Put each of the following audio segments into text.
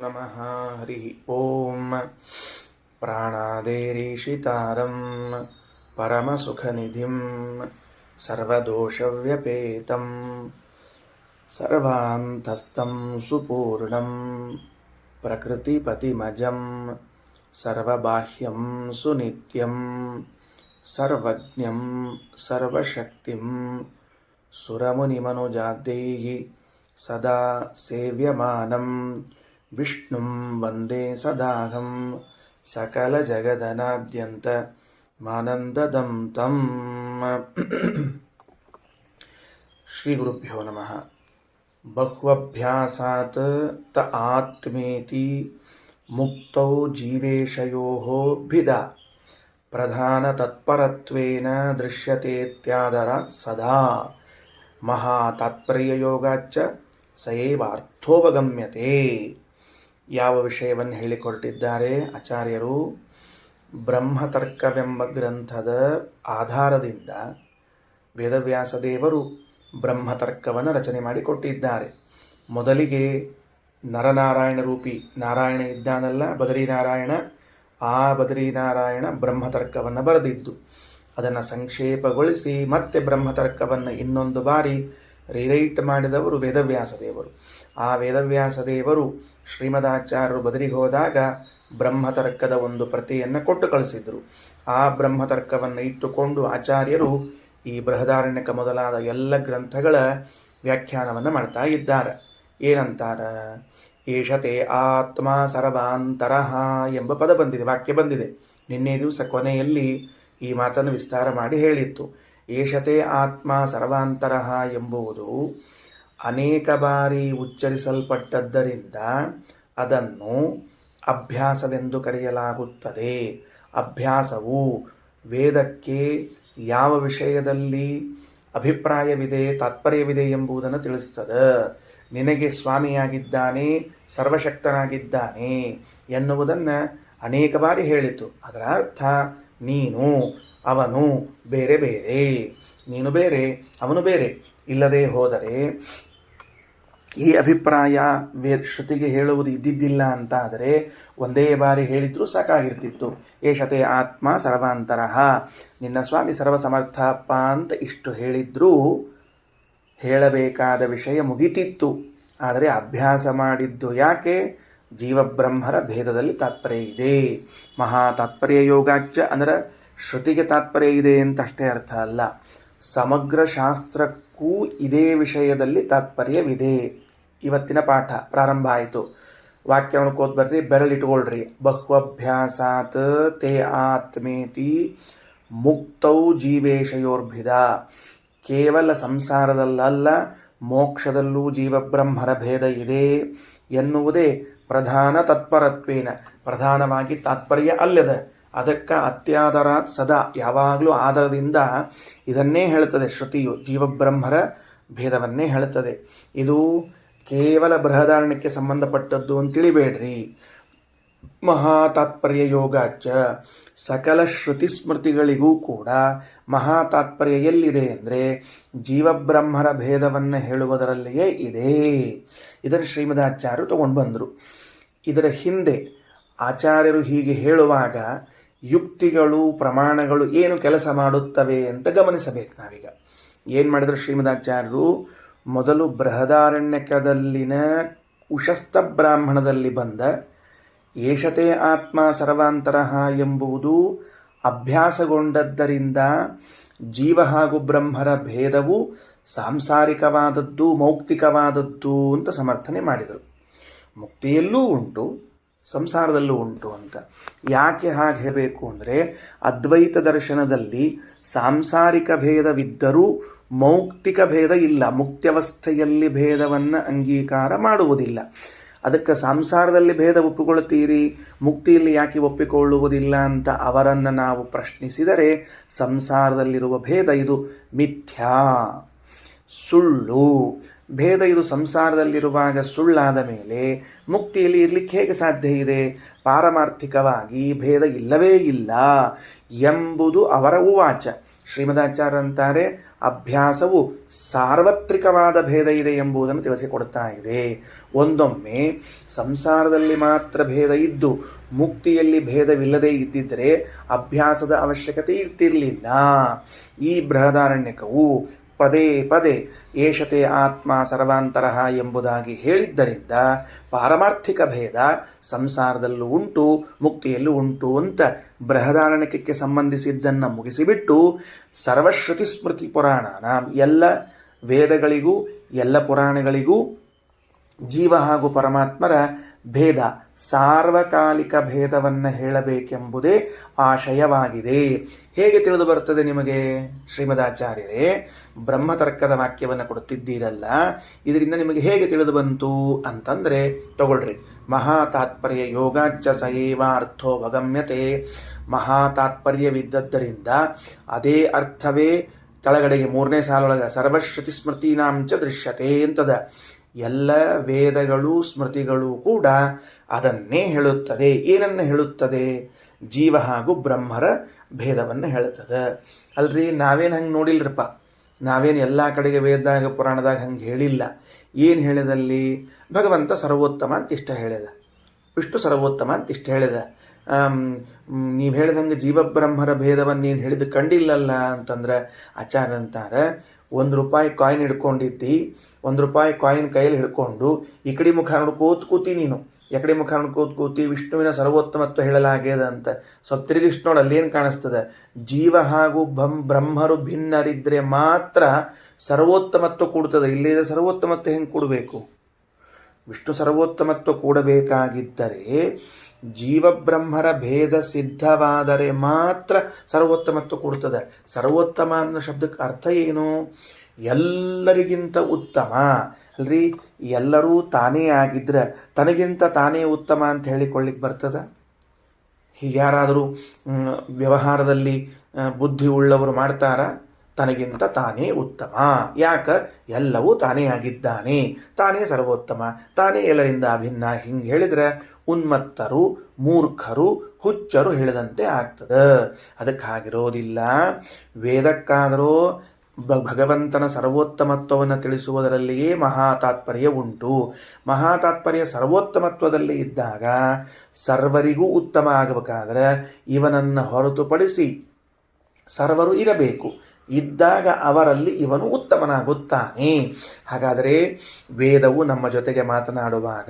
ನಮಃ ಹರಿ ಓಂ ಪ್ರಾಣಾದೇರೀಶಿತಾರಂ ಪರಮಸುಖನಿಧಿಂ ಸರ್ವದೋಷವ್ಯಪೇತಂ ಸರ್ವಾಂತಸ್ಥಂ ಸುಪೂರ್ಣಂ ಪ್ರಕೃತಿಪತಿಮಜಂ ಸರ್ವಬಾಹ್ಯಂ ಸುನಿತ್ಯಂ ಸರ್ವಜ್ಞಂ ಸರ್ವಶಕ್ತಿಂ ಸುರಮುನಿಮನುಜಾದ್ಯೈಃ ಸದಾ ಸೇವ್ಯಮಾನಂ ವಿಷ್ಣುಂ ವಂದೇ ಸದಾಹಂ ಸಕಲಜಗದನಾದ್ಯಂತ ಮಾನಂದದಂ ತಂ. ಶ್ರೀ ಗುರುಭ್ಯೋ ನಮಃ. ಬಹ್ವಭ್ಯಾಸಾತ್ ತ ಆತ್ಮೇತಿ ಮುಕ್ತೌ ಜೀವೇಶಯೋಃ ಭಿದಾ ಪ್ರಧಾನ ತತ್ಪರತ್ವೇನ ದೃಶ್ಯತೇತ್ಯಾದರಾತ್ ಸದಾ ಮಹಾತಾತ್ಪರ್ಯಯೋಗಾಚ್ಚ ಸಯೇವಾರ್ಥೋಪಗಮ್ಯತೆ. ಯಾವ ವಿಷಯವನ್ನು ಹೇಳಿಕೊಟ್ಟಿದ್ದಾರೆ ಆಚಾರ್ಯರು? ಬ್ರಹ್ಮತರ್ಕವೆಂಬ ಗ್ರಂಥದ ಆಧಾರದಿಂದ ವೇದವ್ಯಾಸದೇವರು ಬ್ರಹ್ಮತರ್ಕವನ್ನು ರಚನೆ ಮಾಡಿಕೊಟ್ಟಿದ್ದಾರೆ. ಮೊದಲಿಗೆ ನರನಾರಾಯಣ ರೂಪಿ ನಾರಾಯಣ ಇದ್ದಾನಲ್ಲ, ಬದರಿನಾರಾಯಣ, ಆ ಬದರಿನಾರಾಯಣ ಬ್ರಹ್ಮತರ್ಕವನ್ನು ಬರೆದಿದ್ದು. ಅದನ್ನು ಸಂಕ್ಷೇಪಗೊಳಿಸಿ ಮತ್ತೆ ಬ್ರಹ್ಮತರ್ಕವನ್ನು ಇನ್ನೊಂದು ಬಾರಿ ರಿರೈಟ್ ಮಾಡಿದವರು ವೇದವ್ಯಾಸದೇವರು. ಆ ವೇದವ್ಯಾಸದೇವರು ಶ್ರೀಮದಾಚಾರ್ಯರು ಬದರಿಗೆ ಹೋದಾಗ ಬ್ರಹ್ಮತರ್ಕದ ಒಂದು ಪ್ರತಿಯನ್ನು ಕೊಟ್ಟು ಕಳಿಸಿದರು. ಆ ಬ್ರಹ್ಮತರ್ಕವನ್ನು ಇಟ್ಟುಕೊಂಡು ಆಚಾರ್ಯರು ಈ ಬೃಹದಾರಣ್ಯಕ ಮೊದಲಾದ ಎಲ್ಲ ಗ್ರಂಥಗಳ ವ್ಯಾಖ್ಯಾನವನ್ನು ಮಾಡ್ತಾ ಇದ್ದಾರೆ. ಏನಂತಾರ? ಏಷತೆ ಆತ್ಮ ಸರ್ವಾಂತರಃ ಎಂಬ ಪದ ಬಂದಿದೆ, ವಾಕ್ಯ ಬಂದಿದೆ. ನಿನ್ನೆ ದಿವಸ ಕೊನೆಯಲ್ಲಿ ಈ ಮಾತನ್ನು ವಿಸ್ತಾರ ಮಾಡಿ ಹೇಳಿತ್ತು. ಏಷತೆ ಆತ್ಮ ಸರ್ವಾಂತರಃ ಎಂಬುದು ಅನೇಕ ಬಾರಿ ಉಚ್ಚರಿಸಲ್ಪಟ್ಟದ್ದರಿಂದ ಅದನ್ನು ಅಭ್ಯಾಸವೆಂದು ಕರೆಯಲಾಗುತ್ತದೆ. ಅಭ್ಯಾಸವು ವೇದಕ್ಕೆ ಯಾವ ವಿಷಯದಲ್ಲಿ ಅಭಿಪ್ರಾಯವಿದೆ, ತಾತ್ಪರ್ಯವಿದೆ ಎಂಬುದನ್ನು ತಿಳಿಸುತ್ತದೆ. ನಿನಗೆ ಸ್ವಾಮಿಯಾಗಿದ್ದಾನೆ, ಸರ್ವಶಕ್ತನಾಗಿದ್ದಾನೆ ಎನ್ನುವುದನ್ನು ಅನೇಕ ಬಾರಿ ಹೇಳಿತು. ಅದರ ಅರ್ಥ ನೀನು ಅವನು ಬೇರೆ ಬೇರೆ, ನೀನು ಬೇರೆ ಅವನು ಬೇರೆ. ಇಲ್ಲದೆ ಹೋದರೆ ಈ ಅಭಿಪ್ರಾಯ ಶ್ರುತಿಗೆ ಹೇಳುವುದು ಇದ್ದಿದ್ದಿಲ್ಲ ಅಂತ ಆದರೆ ಒಂದೇ ಬಾರಿ ಹೇಳಿದ್ರೂ ಸಾಕಾಗಿರ್ತಿತ್ತು. ಏಷತೆ ಆತ್ಮ ಸರ್ವಾಂತರಃ, ನಿನ್ನ ಸ್ವಾಮಿ ಸರ್ವಸಮರ್ಥಪ್ಪ ಅಂತ ಇಷ್ಟು ಹೇಳಿದ್ರೂ ಹೇಳಬೇಕಾದ ವಿಷಯ ಮುಗಿತಿತ್ತು. ಆದರೆ ಅಭ್ಯಾಸ ಮಾಡಿದ್ದು ಯಾಕೆ? ಜೀವಬ್ರಹ್ಮರ ಭೇದದಲ್ಲಿ ತಾತ್ಪರ್ಯ ಇದೆ. ಮಹಾ ತಾತ್ಪರ್ಯ ಯೋಗಾಚ್ಚ ಅಂದರೆ ಶ್ರುತಿಗೆ ತಾತ್ಪರ್ಯ ಇದೆ ಅಂತ ಅಷ್ಟೇ ಅರ್ಥ ಅಲ್ಲ, ಸಮಗ್ರ ಶಾಸ್ತ್ರಕ್ಕೂ ಇದೇ ವಿಷಯದಲ್ಲಿ ತಾತ್ಪರ್ಯವಿದೆ. ಇವತ್ತಿನ ಪಾಠ ಪ್ರಾರಂಭ ಆಯಿತು. ವಾಕ್ಯವನ್ನು ಕೂತ್ ಬರ್ರಿ, ಬೆರಳಿಟ್ಕೊಳ್ರಿ. ಬಹ್ವಭ್ಯಾಸಾತ್ ತೇ ಆತ್ಮೇತಿ ಮುಕ್ತೌ ಜೀವೇಶಯೋರ್ಭಿದ. ಕೇವಲ ಸಂಸಾರದಲ್ಲ, ಮೋಕ್ಷದಲ್ಲೂ ಜೀವಬ್ರಹ್ಮರ ಭೇದ ಇದೆ ಎನ್ನುವುದೇ ಪ್ರಧಾನ ತತ್ಪರತ್ವೇನ, ಪ್ರಧಾನವಾಗಿ ತಾತ್ಪರ್ಯ ಅಲ್ಲದ. ಅದಕ್ಕೆ ಅತ್ಯಾದರ ಸದಾ, ಯಾವಾಗಲೂ ಆದರದಿಂದ ಇದನ್ನೇ ಹೇಳುತ್ತದೆ ಶ್ರುತಿಯು, ಜೀವಬ್ರಹ್ಮರ ಭೇದವನ್ನೇ ಹೇಳುತ್ತದೆ. ಇದು ಕೇವಲ ಬೃಹದಾರಣ್ಯಕ್ಕೆ ಸಂಬಂಧಪಟ್ಟದ್ದು ಅಂತ ತಿಳಿಬೇಡ್ರಿ. ಮಹಾತಾತ್ಪರ್ಯ ಯೋಗಾಚ್ಚ, ಸಕಲ ಶ್ರುತಿ ಸ್ಮೃತಿಗಳಿಗೂ ಕೂಡ ಮಹಾತಾತ್ಪರ್ಯ ಎಲ್ಲಿದೆ ಅಂದರೆ ಜೀವಬ್ರಹ್ಮರ ಭೇದವನ್ನು ಹೇಳುವುದರಲ್ಲಿಯೇ ಇದೆ. ಇದರ ಶ್ರೀಮದಾಚಾರ್ಯರು ತಗೊಂಡು ಬಂದರು. ಇದರ ಹಿಂದೆ ಆಚಾರ್ಯರು ಹೀಗೆ ಹೇಳುವಾಗ ಯುಕ್ತಿಗಳು ಪ್ರಮಾಣಗಳು ಏನು ಕೆಲಸ ಮಾಡುತ್ತವೆ ಅಂತ ಗಮನಿಸಬೇಕು ನಾವೀಗ. ಏನು ಮಾಡಿದ್ರು ಶ್ರೀಮದಾಚಾರ್ಯರು? ಮೊದಲು ಬೃಹದಾರಣ್ಯಕದಲ್ಲಿನ ಉಶಸ್ತ ಬ್ರಾಹ್ಮಣದಲ್ಲಿ ಬಂದ ಏಷತೆ ಆತ್ಮ ಸರ್ವಾಂತರಃ ಎಂಬುದು ಅಭ್ಯಾಸಗೊಂಡದ್ದರಿಂದ ಜೀವ ಹಾಗೂ ಬ್ರಹ್ಮರ ಭೇದವು ಸಾಂಸಾರಿಕವಾದದ್ದು, ಮೌಕ್ತಿಕವಾದದ್ದು ಅಂತ ಸಮರ್ಥನೆ ಮಾಡಿದರು. ಮುಕ್ತಿಯಲ್ಲೂ ಉಂಟು, ಸಂಸಾರದಲ್ಲೂ ಉಂಟು ಅಂತ. ಯಾಕೆ ಹಾಗೆ ಹೇಳಬೇಕು ಅಂದರೆ ಅದ್ವೈತ ದರ್ಶನದಲ್ಲಿ ಸಾಂಸಾರಿಕ ಭೇದವಿದ್ದರೂ ಮೌಕ್ತಿಕ ಭೇದ ಇಲ್ಲ. ಮುಕ್ತ್ಯವಸ್ಥೆಯಲ್ಲಿ ಭೇದವನ್ನು ಅಂಗೀಕಾರ ಮಾಡುವುದಿಲ್ಲ. ಅದಕ್ಕೆ ಸಂಸಾರದಲ್ಲಿ ಭೇದ ಒಪ್ಪಿಕೊಳ್ಳುತ್ತೀರಿ, ಮುಕ್ತಿಯಲ್ಲಿ ಯಾಕೆ ಒಪ್ಪಿಕೊಳ್ಳುವುದಿಲ್ಲ ಅಂತ ಅವರನ್ನು ನಾವು ಪ್ರಶ್ನಿಸಿದರೆ, ಸಂಸಾರದಲ್ಲಿರುವ ಭೇದ ಇದು ಮಿಥ್ಯಾ, ಸುಳ್ಳು. ಭೇದ ಇದು ಸಂಸಾರದಲ್ಲಿರುವಾಗ ಸುಳ್ಳಾದ ಮೇಲೆ ಮುಕ್ತಿಯಲ್ಲಿ ಇರಲಿಕ್ಕೆ ಹೇಗೆ ಸಾಧ್ಯ ಇದೆ? ಪಾರಮಾರ್ಥಿಕವಾಗಿ ಭೇದ ಇಲ್ಲವೇ ಇಲ್ಲ ಎಂಬುದು ಅವರ ಉವಾಚ. ಶ್ರೀಮದಾಚಾರ್ಯ ಅಂತಾರೆ ಅಭ್ಯಾಸವು ಸಾರ್ವತ್ರಿಕವಾದ ಭೇದ ಇದೆ ಎಂಬುದನ್ನು ತಿಳಿಸಿಕೊಡ್ತಾ ಇದೆ. ಒಂದೊಮ್ಮೆ ಸಂಸಾರದಲ್ಲಿ ಮಾತ್ರ ಭೇದ ಇದ್ದು ಮುಕ್ತಿಯಲ್ಲಿ ಭೇದವಿಲ್ಲದೆ ಇದ್ದಿದ್ದರೆ ಅಭ್ಯಾಸದ ಅವಶ್ಯಕತೆ ಇರ್ತಿರಲಿಲ್ಲ. ಈ ಬೃಹದಾರಣ್ಯಕವು ಪದೇ ಪದೇ ಏಷತೆ ಆತ್ಮ ಸರ್ವಾಂತರಃ ಎಂಬುದಾಗಿ ಹೇಳಿದ್ದರಿಂದ ಪಾರಮಾರ್ಥಿಕ ಭೇದ ಸಂಸಾರದಲ್ಲೂ ಉಂಟು ಮುಕ್ತಿಯಲ್ಲೂ ಉಂಟು ಅಂತ ಬೃಹದಾರಣ್ಯಕಕ್ಕೆ ಸಂಬಂಧಿಸಿದ್ದನ್ನು ಮುಗಿಸಿಬಿಟ್ಟು ಸರ್ವಶ್ರುತಿ ಸ್ಮೃತಿ ಪುರಾಣ ಎಲ್ಲ ವೇದಗಳಿಗೂ ಎಲ್ಲ ಪುರಾಣಗಳಿಗೂ ಜೀವ ಹಾಗೂ ಪರಮಾತ್ಮರ ಭೇದ ಸಾರ್ವಕಾಲಿಕ ಭೇದವನ್ನು ಹೇಳಬೇಕೆಂಬುದೇ ಆಶಯವಾಗಿದೆ. ಹೇಗೆ ತಿಳಿದು ಬರುತ್ತದೆ ನಿಮಗೆ? ಶ್ರೀಮದಾಚಾರ್ಯರೇ ಬ್ರಹ್ಮತರ್ಕದ ವಾಕ್ಯವನ್ನು ಕೊಡುತ್ತಿದ್ದೀರಲ್ಲ, ಇದರಿಂದ ನಿಮಗೆ ಹೇಗೆ ತಿಳಿದು ಬಂತು ಅಂತಂದರೆ ತಗೊಳ್ರಿ. ಮಹಾತಾತ್ಪರ್ಯ ಯೋಗಾಚ್ಚ ಸಯೇವ ಅರ್ಥೋ ವಗಮ್ಯತೆ. ಮಹಾತಾತ್ಪರ್ಯವಿದ್ದದ್ದರಿಂದ ಅದೇ ಅರ್ಥವೇ ತಳಗಡೆಗೆ 3ನೇ ಸಾಲೊಳಗೆ ಸರ್ವಶ್ರುತಿ ಸ್ಮೃತೀನಾಂಚ ದೃಶ್ಯತೆ ಅಂತದ. ಎಲ್ಲ ವೇದಗಳು ಸ್ಮೃತಿಗಳು ಕೂಡ ಅದನ್ನೇ ಹೇಳುತ್ತದೆ. ಏನನ್ನು ಹೇಳುತ್ತದೆ? ಜೀವ ಹಾಗೂ ಬ್ರಹ್ಮರ ಭೇದವನ್ನು ಹೇಳುತ್ತದೆ. ಅಲ್ರಿ, ನಾವೇನು ಹಂಗೆ ನೋಡಿಲ್ರಪ್ಪ, ನಾವೇನು ಎಲ್ಲ ಕಡೆಗೆ ವೇದದಾಗ ಪುರಾಣದಾಗ ಹಂಗೆ ಹೇಳಿಲ್ಲ. ಏನು ಹೇಳಿದಲ್ಲಿ? ಭಗವಂತ ಸರ್ವೋತ್ತಮ ಅಂತ ಇಷ್ಟ ಹೇಳಿದ, ವಿಷ್ಣು ಸರ್ವೋತ್ತಮ ಅಂತ ಇಷ್ಟ ಹೇಳಿದ. ನೀವು ಹೇಳಿದಂಗೆ ಜೀವಬ್ರಹ್ಮರ ಭೇದವನ್ನು ನೀನು ಹೇಳಿದ ಕಂಡಿಲ್ಲಲ್ಲ ಅಂತಂದ್ರೆ ಆಚಾರ್ಯ ಅಂತಾರೆ, ₹1 ಕಾಯಿನ್ ಹಿಡ್ಕೊಂಡಿದ್ದಿ, ₹1 ಕಾಯಿನ್ ಕೈಯಲ್ಲಿ ಹಿಡ್ಕೊಂಡು ಈ ಕಡೆ ಮುಖ ನೋಡ್ಕೋತ ಕೂತಿ, ನೀನು ಎಕಡೆ ಮುಖ ನೋಡ್ಕೋತ ಕೂತಿ ವಿಷ್ಣುವಿನ ಸರ್ವೋತ್ತಮತ್ವ ಹೇಳಲಾಗ್ಯದ ಅಂತ ಸ್ವಲ್ಪ ತಿರುಗಿಸ್ ನೋಡಿ, ಅಲ್ಲೇನು ಕಾಣಿಸ್ತದೆ? ಜೀವ ಹಾಗೂ ಬ್ರಹ್ಮರು ಭಿನ್ನರಿದ್ರೆ ಮಾತ್ರ ಸರ್ವೋತ್ತಮತ್ವ ಕೂಡ್ತದೆ. ಇಲ್ಲೇ ಸರ್ವೋತ್ತಮತ್ವ ಹೆಂಗೆ ಕೂಡಬೇಕು? ವಿಷ್ಣು ಸರ್ವೋತ್ತಮತ್ವ ಕೂಡಬೇಕಾಗಿದ್ದರೆ ಜೀವಬ್ರಹ್ಮರ ಭೇದ ಸಿದ್ಧವಾದರೆ ಮಾತ್ರ ಸರ್ವೋತ್ತಮತ್ವ ಕೊಡ್ತದೆ. ಸರ್ವೋತ್ತಮ ಅನ್ನೋ ಶಬ್ದಕ್ಕೆ ಅರ್ಥ ಏನು? ಎಲ್ಲರಿಗಿಂತ ಉತ್ತಮ ಅಲ್ರಿ. ಎಲ್ಲರೂ ತಾನೇ ಆಗಿದ್ರೆ ತನಗಿಂತ ತಾನೇ ಉತ್ತಮ ಅಂತ ಹೇಳಿಕೊಳ್ಳಿಕ್ಕೆ ಬರ್ತದ? ಹೀಗೆ ಯಾರಾದರೂ ವ್ಯವಹಾರದಲ್ಲಿ ಬುದ್ಧಿ ಉಳ್ಳವರು ಮಾಡ್ತಾರ? ತನಗಿಂತ ತಾನೇ ಉತ್ತಮ. ಯಾಕ? ಎಲ್ಲವೂ ತಾನೇ ಆಗಿದ್ದಾನೆ, ತಾನೇ ಸರ್ವೋತ್ತಮ, ತಾನೇ ಎಲ್ಲರಿಂದ ಅಭಿನ್ನ. ಹಿಂಗೆ ಹೇಳಿದ್ರೆ ಉನ್ಮತ್ತರು, ಮೂರ್ಖರು, ಹುಚ್ಚರು ಹೇಳಿದಂತೆ ಆಗ್ತದೆ. ಅದಕ್ಕೆ ಹಾಗಿರೋದಿಲ್ಲ. ವೇದಕ್ಕಾದರೂ ಭಗವಂತನ ಸರ್ವೋತ್ತಮತ್ವವನ್ನು ತಿಳಿಸುವುದರಲ್ಲಿಯೇ ಮಹಾತಾತ್ಪರ್ಯ ಉಂಟು. ಮಹಾತಾತ್ಪರ್ಯ ಸರ್ವೋತ್ತಮತ್ವದಲ್ಲಿ ಇದ್ದಾಗ ಸರ್ವರಿಗೂ ಉತ್ತಮ ಆಗಬೇಕಾದ್ರೆ ಇವನನ್ನು ಹೊರತುಪಡಿಸಿ ಸರ್ವರು ಇರಬೇಕು. ಇದ್ದಾಗ ಅವರಲ್ಲಿ ಇವನು ಉತ್ತಮನಾಗುತ್ತಾನೆ. ಹಾಗಾದರೆ ವೇದವು ನಮ್ಮ ಜೊತೆಗೆ ಮಾತನಾಡುವಾಗ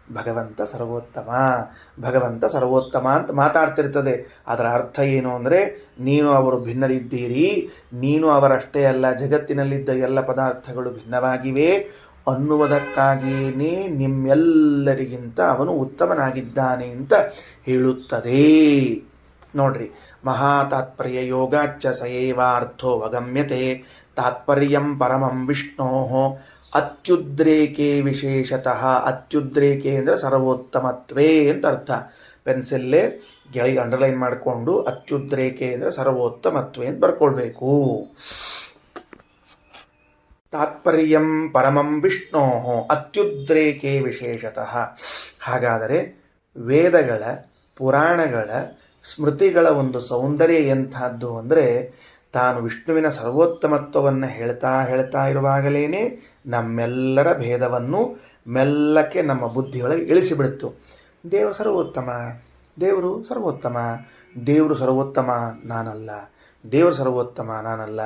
ಭಗವಂತ ಸರ್ವೋತ್ತಮ, ಭಗವಂತ ಸರ್ವೋತ್ತಮ ಅಂತ ಮಾತಾಡ್ತಿರ್ತದೆ. ಅದರ ಅರ್ಥ ಏನು ಅಂದರೆ, ನೀನು ಅವರು ಭಿನ್ನರಿದ್ದೀರಿ, ನೀನು ಅವರಷ್ಟೇ ಅಲ್ಲ, ಜಗತ್ತಿನಲ್ಲಿದ್ದ ಎಲ್ಲ ಪದಾರ್ಥಗಳು ಭಿನ್ನವಾಗಿವೆ ಅನ್ನುವುದಕ್ಕಾಗಿಯೇ ನಿಮ್ಮೆಲ್ಲರಿಗಿಂತ ಅವನು ಉತ್ತಮನಾಗಿದ್ದಾನೆ ಅಂತ ಹೇಳುತ್ತದೆ. ನೋಡ್ರಿ, ಮಹಾತಾತ್ಪರ್ಯ ಯೋಗಾಚ್ಚ ಸಯೇವಾರ್ಥೋ ವಗಮ್ಯತೆ. ತಾತ್ಪರ್ಯಂ ಪರಮಂ ವಿಷ್ಣೋ ಅತ್ಯುದ್ರೇಕೆ ವಿಶೇಷತಃ. ಅತ್ಯುದ್ರೇಕೆ ಅಂದರೆ ಸರ್ವೋತ್ತಮತ್ವೇ ಅಂತ ಅರ್ಥ. ಪೆನ್ಸಿಲ್ಲೇ ಗೆಳೆಗೆ ಅಂಡರ್ಲೈನ್ ಮಾಡಿಕೊಂಡು ಅತ್ಯುದ್ರೇಕೆ ಅಂದರೆ ಸರ್ವೋತ್ತಮತ್ವೇ ಅಂತ ಬರ್ಕೊಳ್ಬೇಕು. ತಾತ್ಪರ್ಯಂ ಪರಮಂ ವಿಷ್ಣೋ ಅತ್ಯುದ್ರೇಕೆ ವಿಶೇಷತಃ. ಹಾಗಾದರೆ ವೇದಗಳ, ಪುರಾಣಗಳ, ಸ್ಮೃತಿಗಳ ಒಂದು ಸೌಂದರ್ಯ ಎಂಥದ್ದು ಅಂದರೆ, ತಾನು ವಿಷ್ಣುವಿನ ಸರ್ವೋತ್ತಮತ್ವವನ್ನು ಹೇಳ್ತಾ ಇರುವಾಗಲೇ ನಮ್ಮೆಲ್ಲರ ಭೇದವನ್ನು ಮೆಲ್ಲಕ್ಕೆ ನಮ್ಮ ಬುದ್ಧಿಯೊಳಗೆ ಇಳಿಸಿಬಿಡ್ತು. ದೇವರು ಸರ್ವೋತ್ತಮ, ದೇವರು ಸರ್ವೋತ್ತಮ, ದೇವರು ಸರ್ವೋತ್ತಮ ನಾನಲ್ಲ, ದೇವರು ಸರ್ವೋತ್ತಮ ನಾನಲ್ಲ,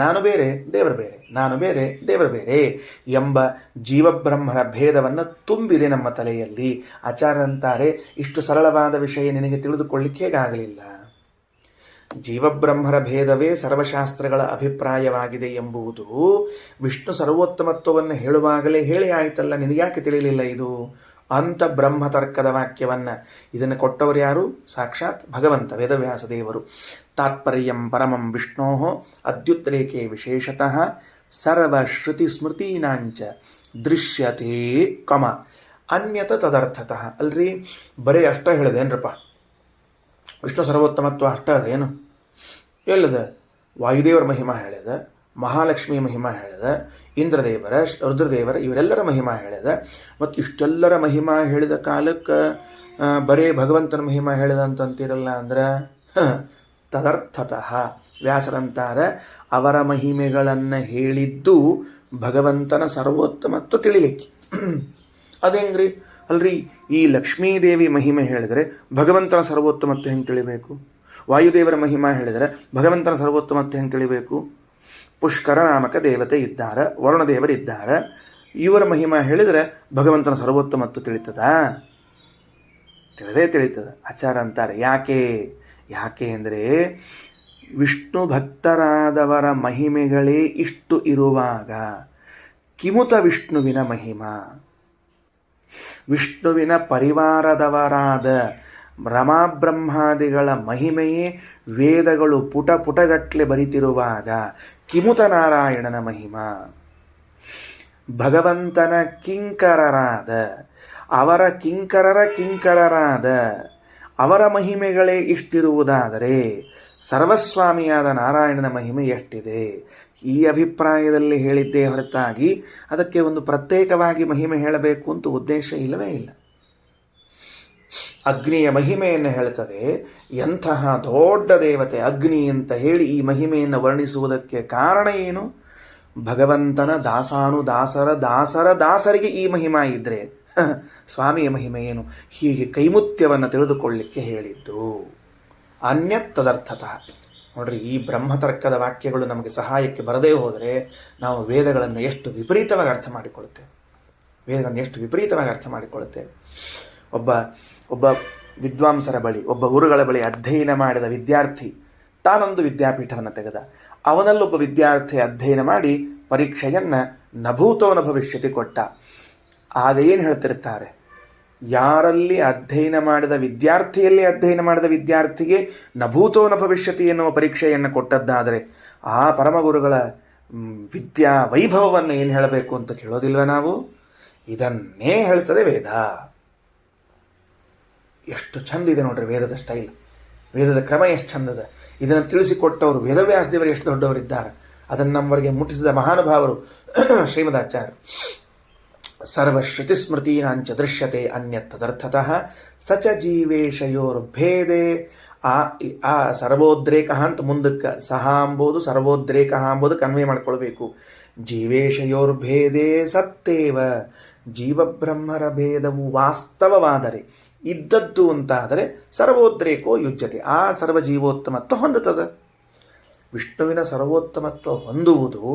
ನಾನು ಬೇರೆ ದೇವರು ಬೇರೆ, ನಾನು ಬೇರೆ ದೇವರು ಬೇರೆ ಎಂಬ ಜೀವಬ್ರಹ್ಮರ ಭೇದವನ್ನು ತುಂಬಿದೆ ನಮ್ಮ ತಲೆಯಲ್ಲಿ. ಆಚಾರ್ಯರಂತಾರೆ, ಇಷ್ಟು ಸರಳವಾದ ವಿಷಯ ನಿನಗೆ ತಿಳಿದುಕೊಳ್ಳಿಕ್ಕೆ ಹೇಗಾಗಲಿಲ್ಲ? ಜೀವಬ್ರಹ್ಮರ ಭೇದವೇ ಸರ್ವಶಾಸ್ತ್ರಗಳ ಅಭಿಪ್ರಾಯವಾಗಿದೆ ಎಂಬುದು ವಿಷ್ಣು ಸರ್ವೋತ್ತಮತ್ವವನ್ನು ಹೇಳುವಾಗಲೇ ಹೇಳಿ ಆಯಿತಲ್ಲ, ನಿನಗ್ಯಾಕೆ ತಿಳಿಯಲಿಲ್ಲ ಇದು ಅಂತ ಬ್ರಹ್ಮತರ್ಕದ ವಾಕ್ಯವನ್ನು ಇದನ್ನು ಕೊಟ್ಟವರು ಯಾರು? ಸಾಕ್ಷಾತ್ ಭಗವಂತ ವೇದವ್ಯಾಸ ದೇವರು. ತಾತ್ಪರ್ಯಂ ಪರಮಂ ವಿಷ್ಣೋ ಅದ್ಯುತ್ರೇಕೆ ವಿಶೇಷತಃ ಸರ್ವಶ್ರುತಿ ಸ್ಮೃತೀನಾಂಚ ದೃಶ್ಯತೆ ಕಮ ಅನ್ಯತ ತದರ್ಥತಃ. ಅಲ್ರಿ, ಬರೀ ಅಷ್ಟ ಹೇಳಿದೇನ್ರಪ್ಪ? ವಿಷ್ಣು ಸರ್ವೋತ್ತಮತ್ವ ಅಷ್ಟ ಅದೇನು? ಎಲ್ಲದ? ವಾಯುದೇವರ ಮಹಿಮಾ ಹೇಳಿದ, ಮಹಾಲಕ್ಷ್ಮಿ ಮಹಿಮಾ ಹೇಳಿದ, ಇಂದ್ರದೇವರ, ರುದ್ರದೇವರ ಇವರೆಲ್ಲರ ಮಹಿಮಾ ಹೇಳಿದ. ಮತ್ತು ಇಷ್ಟೆಲ್ಲರ ಮಹಿಮಾ ಹೇಳಿದ ಕಾಲಕ್ಕೆ ಬರೇ ಭಗವಂತನ ಮಹಿಮಾ ಹೇಳಿದ ಅಂತಂತೀರಲ್ಲ ಅಂದ್ರೆ ತದರ್ಥತಃ ವ್ಯಾಸರಂತಾರ ಅವರ ಮಹಿಮೆಗಳನ್ನು ಹೇಳಿದ್ದು ಭಗವಂತನ ಸರ್ವೋತ್ತಮತ್ವ ತಿಳಿಲಿಕ್ಕೆ. ಅದೇಂಗ್ರಿ ಅಲ್ರಿ, ಈ ಲಕ್ಷ್ಮೀದೇವಿ ಮಹಿಮೆ ಹೇಳಿದರೆ ಭಗವಂತನ ಸರ್ವೋತ್ತಮತ್ವ ಹೆಂಗೆ ತಿಳಿಬೇಕು? ವಾಯುದೇವರ ಮಹಿಮಾ ಹೇಳಿದರೆ ಭಗವಂತನ ಸರ್ವೋತ್ತಮತ್ವ ಹೆಂಗೆ ತಿಳಿಬೇಕು? ಪುಷ್ಕರ ನಾಮಕ ದೇವತೆ ಇದ್ದಾರೆ, ವರುಣದೇವರಿದ್ದಾರೆ, ಇವರ ಮಹಿಮಾ ಹೇಳಿದರೆ ಭಗವಂತನ ಸರ್ವೋತ್ತಮತ್ವ ತಿಳಿತದ? ತಿಳಿತದ. ಆಚಾರ ಅಂತಾರೆ ಯಾಕೆ ಅಂದರೆ ವಿಷ್ಣು ಭಕ್ತರಾದವರ ಮಹಿಮೆಗಳೇ ಇಷ್ಟು ಇರುವಾಗ ಕಿಮುತ ವಿಷ್ಣುವಿನ ಮಹಿಮಾ, ವಿಷ್ಣುವಿನ ಪರಿವಾರದವರಾದ ರಮಾಬ್ರಹ್ಮಾದಿಗಳ ಮಹಿಮೆಯೇ ವೇದಗಳು ಪುಟಗಟ್ಟಲೆ ಬರಿತಿರುವಾಗ ಕಿಮುತ ನಾರಾಯಣನ ಮಹಿಮಾ, ಭಗವಂತನ ಕಿಂಕರರಾದ ಅವರ ಕಿಂಕರರಾದ ಅವರ ಮಹಿಮೆಗಳೇ ಇಷ್ಟಿರುವುದಾದರೆ ಸರ್ವಸ್ವಾಮಿಯಾದ ನಾರಾಯಣನ ಮಹಿಮೆ ಎಷ್ಟಿದೆ? ಈ ಅಭಿಪ್ರಾಯದಲ್ಲಿ ಹೇಳಿದ್ದೇ ಹೊರತಾಗಿ ಅದಕ್ಕೆ ಒಂದು ಪ್ರತ್ಯೇಕವಾಗಿ ಮಹಿಮೆ ಹೇಳಬೇಕು ಅಂತ ಉದ್ದೇಶ ಇಲ್ಲವೇ ಇಲ್ಲ. ಅಗ್ನಿಯ ಮಹಿಮೆಯನ್ನು ಹೇಳುತ್ತದೆ. ಎಂತಹ ದೊಡ್ಡ ದೇವತೆ ಅಗ್ನಿ ಅಂತ ಹೇಳಿ ಈ ಮಹಿಮೆಯನ್ನು ವರ್ಣಿಸುವುದಕ್ಕೆ ಕಾರಣ ಏನು? ಭಗವಂತನ ದಾಸರಿಗೆ ಈ ಮಹಿಮಾ ಇದ್ರೆ ಸ್ವಾಮಿಯ ಮಹಿಮೆ ಏನು? ಹೀಗೆ ಕೈಮುತ್ಯವನ್ನು ತಿಳಿದುಕೊಳ್ಳಿಕ್ಕೆ ಹೇಳಿದ್ದು. ಅನ್ಯತ್ತದರ್ಥತಃ ನೋಡ್ರಿ, ಈ ಬ್ರಹ್ಮತರ್ಕದ ವಾಕ್ಯಗಳು ನಮಗೆ ಸಹಾಯಕ್ಕೆ ಬರದೇ ಹೋದರೆ ನಾವು ವೇದಗಳನ್ನು ಎಷ್ಟು ವಿಪರೀತವಾಗಿ ಅರ್ಥ ಮಾಡಿಕೊಳ್ಳುತ್ತೇವೆ. ಒಬ್ಬ ವಿದ್ವಾಂಸರ ಬಳಿ, ಒಬ್ಬ ಗುರುಗಳ ಬಳಿ ಅಧ್ಯಯನ ಮಾಡಿದ ವಿದ್ಯಾರ್ಥಿ ತಾನೊಂದು ವಿದ್ಯಾಪೀಠವನ್ನು ತೆಗೆದ. ಅವನಲ್ಲೊಬ್ಬ ವಿದ್ಯಾರ್ಥಿ ಅಧ್ಯಯನ ಮಾಡಿ ಪರೀಕ್ಷೆಯನ್ನು ನಭೂತೋನ ಭವಿಷ್ಯತಿ ಕೊಟ್ಟ. ಆಗ ಏನು ಹೇಳ್ತಿರ್ತಾರೆ? ಯಾರಲ್ಲಿ ಅಧ್ಯಯನ ಮಾಡಿದ ವಿದ್ಯಾರ್ಥಿಗೆ ನಭೂತೋನ ಭವಿಷ್ಯತಿ ಎನ್ನುವ ಪರೀಕ್ಷೆಯನ್ನು ಕೊಟ್ಟದ್ದಾದರೆ ಆ ಪರಮಗುರುಗಳ ವಿದ್ಯಾ ವೈಭವವನ್ನು ಏನು ಹೇಳಬೇಕು ಅಂತ ಕೇಳೋದಿಲ್ವ ನಾವು? ಇದನ್ನೇ ಹೇಳ್ತದೆ ವೇದ. ಎಷ್ಟು ಚಂದ ಇದೆ ನೋಡ್ರಿ ವೇದದ ಸ್ಟೈಲ್, ವೇದದ ಕ್ರಮ ಎಷ್ಟು ಚಂದದ. ಇದನ್ನು ತಿಳಿಸಿಕೊಟ್ಟವರು ವೇದವ್ಯಾಸದೇವರು ಎಷ್ಟು ದೊಡ್ಡವರಿದ್ದಾರೆ. ಅದನ್ನು ನಮ್ಮವರೆಗೆ ಮುಟ್ಟಿಸಿದ ಮಹಾನುಭಾವರು ಶ್ರೀಮದಾಚಾರ್ಯರು. ಸರ್ವಶ್ರುತಿ ಸ್ಮೃತೀನಾಂಚ ದೃಶ್ಯತೆ ಅನ್ಯತ್ತದರ್ಥತಃ ಸಚ ಜೀವೇಶಯೋರ್ಭೇದೆ. ಆ ಸರ್ವೋದ್ರೇಕ ಅಂತ ಮುಂದಕ್ಕೆ ಸಹ ಅಂಬೋದು ಸರ್ವೋದ್ರೇಕ ಅಂಬೋದು ಕನ್ವೆ ಮಾಡ್ಕೊಳ್ಬೇಕು. ಜೀವೇಶಯೋರ್ಭೇದೆ ಸತ್ತೇವ, ಜೀವಬ್ರಹ್ಮರ ಭೇದವು ವಾಸ್ತವವಾದರೆ ಇದ್ದದ್ದು ಅಂತಾದರೆ ಸರ್ವೋದ್ರೇಕೋ ಯುಜ್ಯತೆ, ಆ ಸರ್ವಜೀವೋತ್ತಮತ್ವ ಹೊಂದುತ್ತದೆ. ವಿಷ್ಣುವಿನ ಸರ್ವೋತ್ತಮತ್ವ ಹೊಂದುವುದು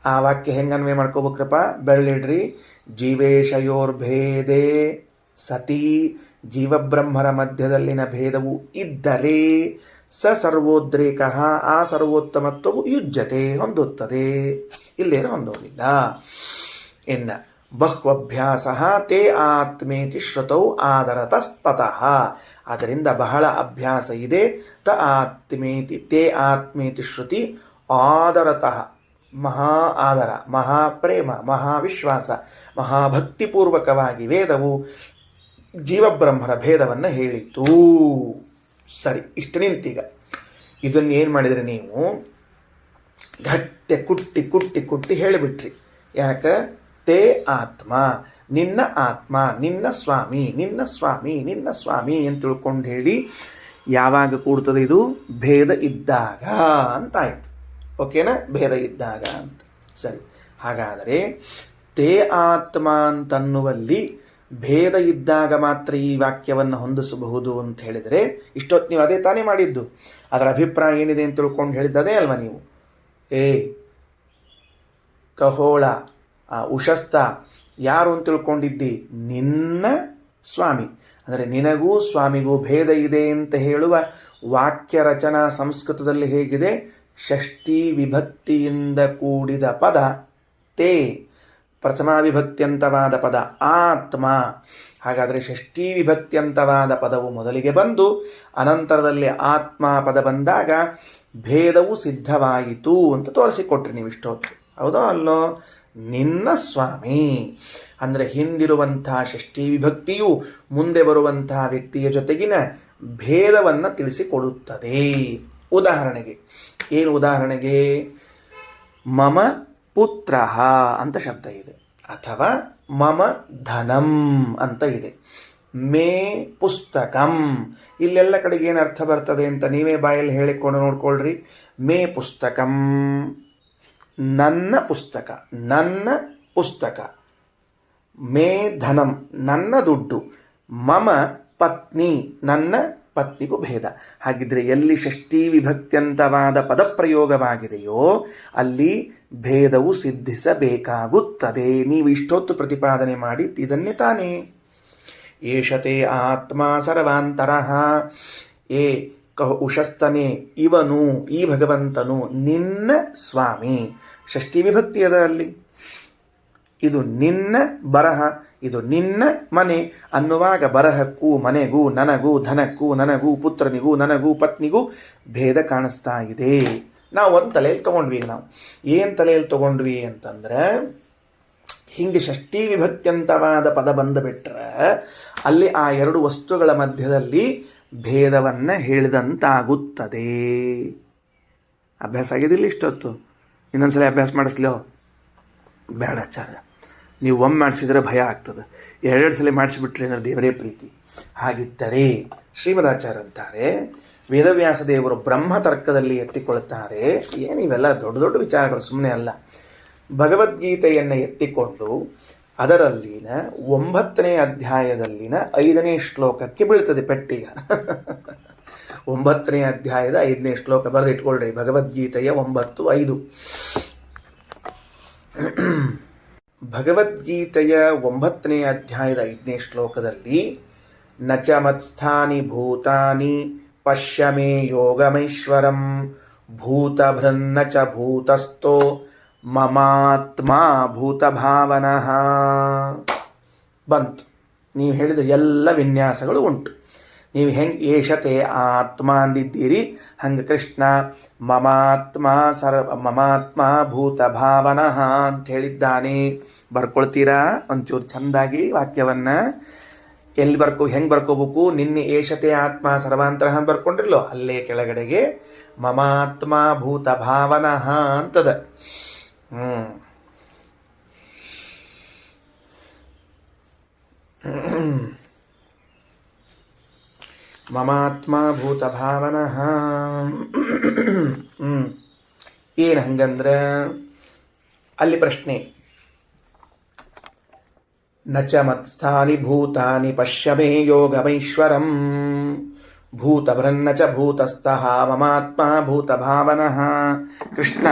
ಆ ವಾಕ್ಯ ಹೆಂಗನ್ವೇ ಮಾಡ್ಕೋಬೇಕ್ರಪ್ಪ? ಬೆಳ್ಳಿಡ್ರಿ. ಜೀವೇಶಯೋರ್ಭೇದೆ ಸತಿ, ಜೀವಬ್ರಹ್ಮರ ಮಧ್ಯದಲ್ಲಿನ ಭೇದವು ಇದ್ದರೆ ಸರ್ವೋದ್ರೇಕ, ಆ ಸರ್ವೋತ್ತಮತ್ವವು ಯುಜ್ಯತೆ ಹೊಂದುತ್ತದೆ, ಇಲ್ಲೇನು ಹೊಂದೋದಿಲ್ಲ. ಇನ್ನು ಬಹ್ವಭ್ಯಾಸ ತೇ ಆತ್ಮೇತಿ ಶ್ರುತೌ ಆದರತಸ್ತತಃ, ಆದ್ದರಿಂದ ಬಹಳ ಅಭ್ಯಾಸ ಇದೆ. ತೇ ಆತ್ಮೇತಿ ಶ್ರುತಿ ಆದರತಃ, ಮಹಾ ಆದರ, ಮಹಾಪ್ರೇಮ, ಮಹಾವಿಶ್ವಾಸ, ಮಹಾಭಕ್ತಿಪೂರ್ವಕವಾಗಿ ವೇದವು ಜೀವಬ್ರಹ್ಮರ ಭೇದವನ್ನು ಹೇಳಿತು. ಸರಿ, ಇಷ್ಟು ನಿಂತೀಗ ಇದನ್ನು ಏನು ಮಾಡಿದ್ರಿ ನೀವು? ಗಟ್ಟೆ ಕುಟ್ಟಿ ಕುಟ್ಟಿ ಕುಟ್ಟಿ ಹೇಳಿಬಿಟ್ರಿ. ಯಾಕೆ? ತೇ ಆತ್ಮ, ನಿನ್ನ ಆತ್ಮ, ನಿನ್ನ ಸ್ವಾಮಿ, ನಿನ್ನ ಸ್ವಾಮಿ, ನಿನ್ನ ಸ್ವಾಮಿ ಅಂತ ತಿಳ್ಕೊಂಡು ಹೇಳಿ ಯಾವಾಗ ಕೂಡ್ತದೆ ಇದು? ಭೇದ ಇದ್ದಾಗ ಅಂತಾಯ್ತು. ಓಕೆನಾ? ಭೇದ ಇದ್ದಾಗ ಅಂತ. ಸರಿ, ಹಾಗಾದರೆ ತೇ ಆತ್ಮ ಅಂತನ್ನುವಲ್ಲಿ ಭೇದ ಇದ್ದಾಗ ಮಾತ್ರ ಈ ವಾಕ್ಯವನ್ನು ಹೊಂದಿಸಬಹುದು ಅಂತ ಹೇಳಿದರೆ ಇಷ್ಟೊತ್ತು ನೀವು ಅದೇ ತಾನೇ ಮಾಡಿದ್ದು. ಅದರ ಅಭಿಪ್ರಾಯ ಏನಿದೆ ಅಂತ ತಿಳ್ಕೊಂಡು ಹೇಳಿದ್ದದೇ ಅಲ್ವಾ ನೀವು? ಕಹೋಳ ಉಶಸ್ತ ಯಾರು ಅಂತ ತಿಳ್ಕೊಂಡಿದ್ದಿ? ನಿನ್ನ ಸ್ವಾಮಿ. ಅಂದರೆ ನಿನಗೂ ಸ್ವಾಮಿಗೂ ಭೇದ ಇದೆ ಅಂತ ಹೇಳುವ ವಾಕ್ಯ ರಚನಾ ಸಂಸ್ಕೃತದಲ್ಲಿ ಹೇಗಿದೆ? ಷಷ್ಠಿ ವಿಭಕ್ತಿಯಿಂದ ಕೂಡಿದ ಪದ ತೇ, ಪ್ರಥಮ ವಿಭಕ್ತ್ಯಂತವಾದ ಪದ ಆತ್ಮ. ಹಾಗಾದರೆ ಷಷ್ಠಿ ವಿಭಕ್ತ್ಯಂತವಾದ ಪದವು ಮೊದಲಿಗೆ ಬಂದು ಅನಂತರದಲ್ಲಿ ಆತ್ಮ ಪದ ಬಂದಾಗ ಭೇದವು ಸಿದ್ಧವಾಯಿತು ಅಂತ ತೋರಿಸಿಕೊಟ್ರಿ ನೀವು ಇಷ್ಟೊತ್ತು. ಹೌದೋ ಅಲ್ಲೋ? ನಿನ್ನ ಸ್ವಾಮಿ ಅಂದರೆ ಹಿಂದಿರುವಂತಹ ಷಷ್ಠಿ ವಿಭಕ್ತಿಯು ಮುಂದೆ ಬರುವಂತಹ ವ್ಯಕ್ತಿಯ ಜೊತೆಗಿನ ಭೇದವನ್ನು ತಿಳಿಸಿಕೊಡುತ್ತದೆ. ಉದಾಹರಣೆಗೆ ಏನು? ಉದಾಹರಣೆಗೆ ಮಮ ಪುತ್ರ ಅಂತ ಶಬ್ದ ಇದೆ, ಅಥವಾ ಮಮ ಧನಂ ಅಂತ ಇದೆ. ಮೇ ಪುಸ್ತಕಂ. ಇಲ್ಲೆಲ್ಲ ಕಡೆಗೆ ಏನು ಅರ್ಥ ಬರ್ತದೆ ಅಂತ ನೀವೇ ಬಾಯಲ್ಲಿ ಹೇಳಿಕೊಂಡು ನೋಡ್ಕೊಳ್ರಿ. ಮೇ ಪುಸ್ತಕಂ, ನನ್ನ ಪುಸ್ತಕ, ನನ್ನ ಪುಸ್ತಕ. ಮೇ ಧನಂ, ನನ್ನ ದುಡ್ಡು. ಮಮ ಪತ್ನಿ, ನನ್ನ ಪತ್ನಿಗೂ ಭೇದ. ಹಾಗಿದ್ರೆ ಎಲ್ಲಿ ಷಷ್ಠಿ ವಿಭಕ್ತ್ಯಂತವಾದ ಪದಪ್ರಯೋಗವಾಗಿದೆಯೋ ಅಲ್ಲಿ ಭೇದವು ಸಿದ್ಧಿಸಬೇಕಾಗುತ್ತದೆ. ನೀವು ಇಷ್ಟೊತ್ತು ಪ್ರತಿಪಾದನೆ ಮಾಡಿ ಇದನ್ನೇ ತಾನೇ. ಏಷತೆ ಆತ್ಮ ಸರ್ವಾಂತರಃ. ಏ ಉಷಸ್ತನೆ, ಇವನು, ಈ ಭಗವಂತನು ನಿನ್ನ ಸ್ವಾಮಿ. ಷಷ್ಠಿ ವಿಭಕ್ತಿ ಅದ ಅಲ್ಲಿ. ಇದು ನಿನ್ನ ಬರಹ, ಇದು ನಿನ್ನ ಮನೆ ಅನ್ನುವಾಗ ಬರಹಕ್ಕೂ ಮನೆಗೂ ನನಗೂ ಧನಕ್ಕೂ ನನಗೂ ಪುತ್ರನಿಗೂ ನನಗೂ ಪತ್ನಿಗೂ ಭೇದ ಕಾಣಿಸ್ತಾ ಇದೆ. ನಾವು ಒಂದು ತಲೆಯಲ್ಲಿ ತಗೊಂಡ್ವಿ. ನಾವು ಏನು ತಲೆಯಲ್ಲಿ ತಗೊಂಡ್ವಿ ಅಂತಂದ್ರೆ, ಹಿಂಗೆ ಷಷ್ಠಿ ವಿಭಕ್ತ್ಯಂತವಾದ ಪದ ಬಂದುಬಿಟ್ರೆ ಅಲ್ಲಿ ಆ ಎರಡು ವಸ್ತುಗಳ ಮಧ್ಯದಲ್ಲಿ ಭೇದವನ್ನು ಹೇಳಿದಂತಾಗುತ್ತದೆ. ಅಭ್ಯಾಸ ಆಗಿದ್ದಿಲ್ಲ ಇಷ್ಟೊತ್ತು? ಇನ್ನೊಂದ್ಸಲ ಅಭ್ಯಾಸ ಮಾಡಿಸ್ಲೋ? ಬೇಡ ಆಚಾರ್ಯ, ನೀವು ಒಮ್ಮೆ ಮಾಡಿಸಿದ್ರೆ ಭಯ ಆಗ್ತದೆ, ಎರಡೆರಡು ಸಲ ಮಾಡಿಸಿಬಿಟ್ರೆ ಅಂದರೆ ದೇವರೇ ಪ್ರೀತಿ. ಹಾಗಿದ್ದರೆ ಶ್ರೀಮದಾಚಾರ್ಯ ಅಂತಾರೆ, ವೇದವ್ಯಾಸ ದೇವರು ಬ್ರಹ್ಮತರ್ಕದಲ್ಲಿ ಎತ್ತಿಕೊಳ್ಳುತ್ತಾರೆ. ಏನು ಇವೆಲ್ಲ ದೊಡ್ಡ ದೊಡ್ಡ ವಿಚಾರಗಳು ಸುಮ್ಮನೆ ಅಲ್ಲ. ಭಗವದ್ಗೀತೆಯನ್ನು ಎತ್ತಿಕೊಂಡು ಅದರಲ್ಲಿನ 9ನೇ ಅಧ್ಯಾಯದಲ್ಲಿನ 5ನೇ ಶ್ಲೋಕಕ್ಕೆ ಬೀಳ್ತದೆ ಪೆಟ್ಟಿಗ. 9ನೇ ಅಧ್ಯಾಯದ 5ನೇ ಶ್ಲೋಕ ಬರೆದಿಟ್ಕೊಳ್ರಿ. ಭಗವದ್ಗೀತೆಯ 9:5. ಭಗವದ್ಗೀತೆಯ 9ನೇ ಅಧ್ಯಾಯದ 5ನೇ ಶ್ಲೋಕದಲ್ಲಿ ನಚ ಮತ್ಸ್ಥಾನಿ ಭೂತಾನಿ ಪಶ್ಯ ಮೇ ಯೋಗಮೈಶ್ವರಂ ಭೂತಭೃನ್ನ ಚ ಭೂತಸ್ಥೋ ಮಮಾತ್ಮ ಭೂತಭಾವನಃ ಬಂತು. ನೀವು ಹೇಳಿದ ಎಲ್ಲ ವಿನ್ಯಾಸಗಳು ಉಂಟು. ನೀವು ಹೆಂಗೆ ಏಷತೆ ಆತ್ಮ ಅಂದಿದ್ದೀರಿ, ಹಂಗೆ ಕೃಷ್ಣ ಮಮಾತ್ಮ ಭೂತಭಾವನಃ ಅಂತ ಹೇಳಿದ್ದಾನೆ. ಬರ್ಕೊಳ್ತೀರಾ ಒಂಚೂರು ಚೆಂದಾಗಿ ವಾಕ್ಯವನ್ನು? ಎಲ್ಲಿ ಹೆಂಗೆ ಬರ್ಕೋಬೇಕು? ನಿನ್ನೆ ಏಷತೆ ಆತ್ಮ ಸರ್ವಾಂತರ ಅಂತ ಬರ್ಕೊಂಡಿರ್ಲೋ ಅಲ್ಲೇ ಕೆಳಗಡೆಗೆ ಮಮಾತ್ಮ ಭೂತಭಾವನಃ ಅಂತದ. ಮಮಾತ್ಮ ಭೂತಭಾವನಃ. ಏನು ಹಂಗಂದ್ರೆ ಅಲ್ಲಿ ಪ್ರಶ್ನೆ, ನಚ ಮತ್ಸ್ಥಾನಿ ಭೂತಾನಿ ಪಶ್ಯ ಮೇ ಯೋಗಮೈಶ್ವರಂ ಭೂತಭೃನ್ನ ಚ ಭೂತಸ್ಥಃ ಮಮಾತ್ಮ ಭೂತಭಾವನಃ. ಕೃಷ್ಣ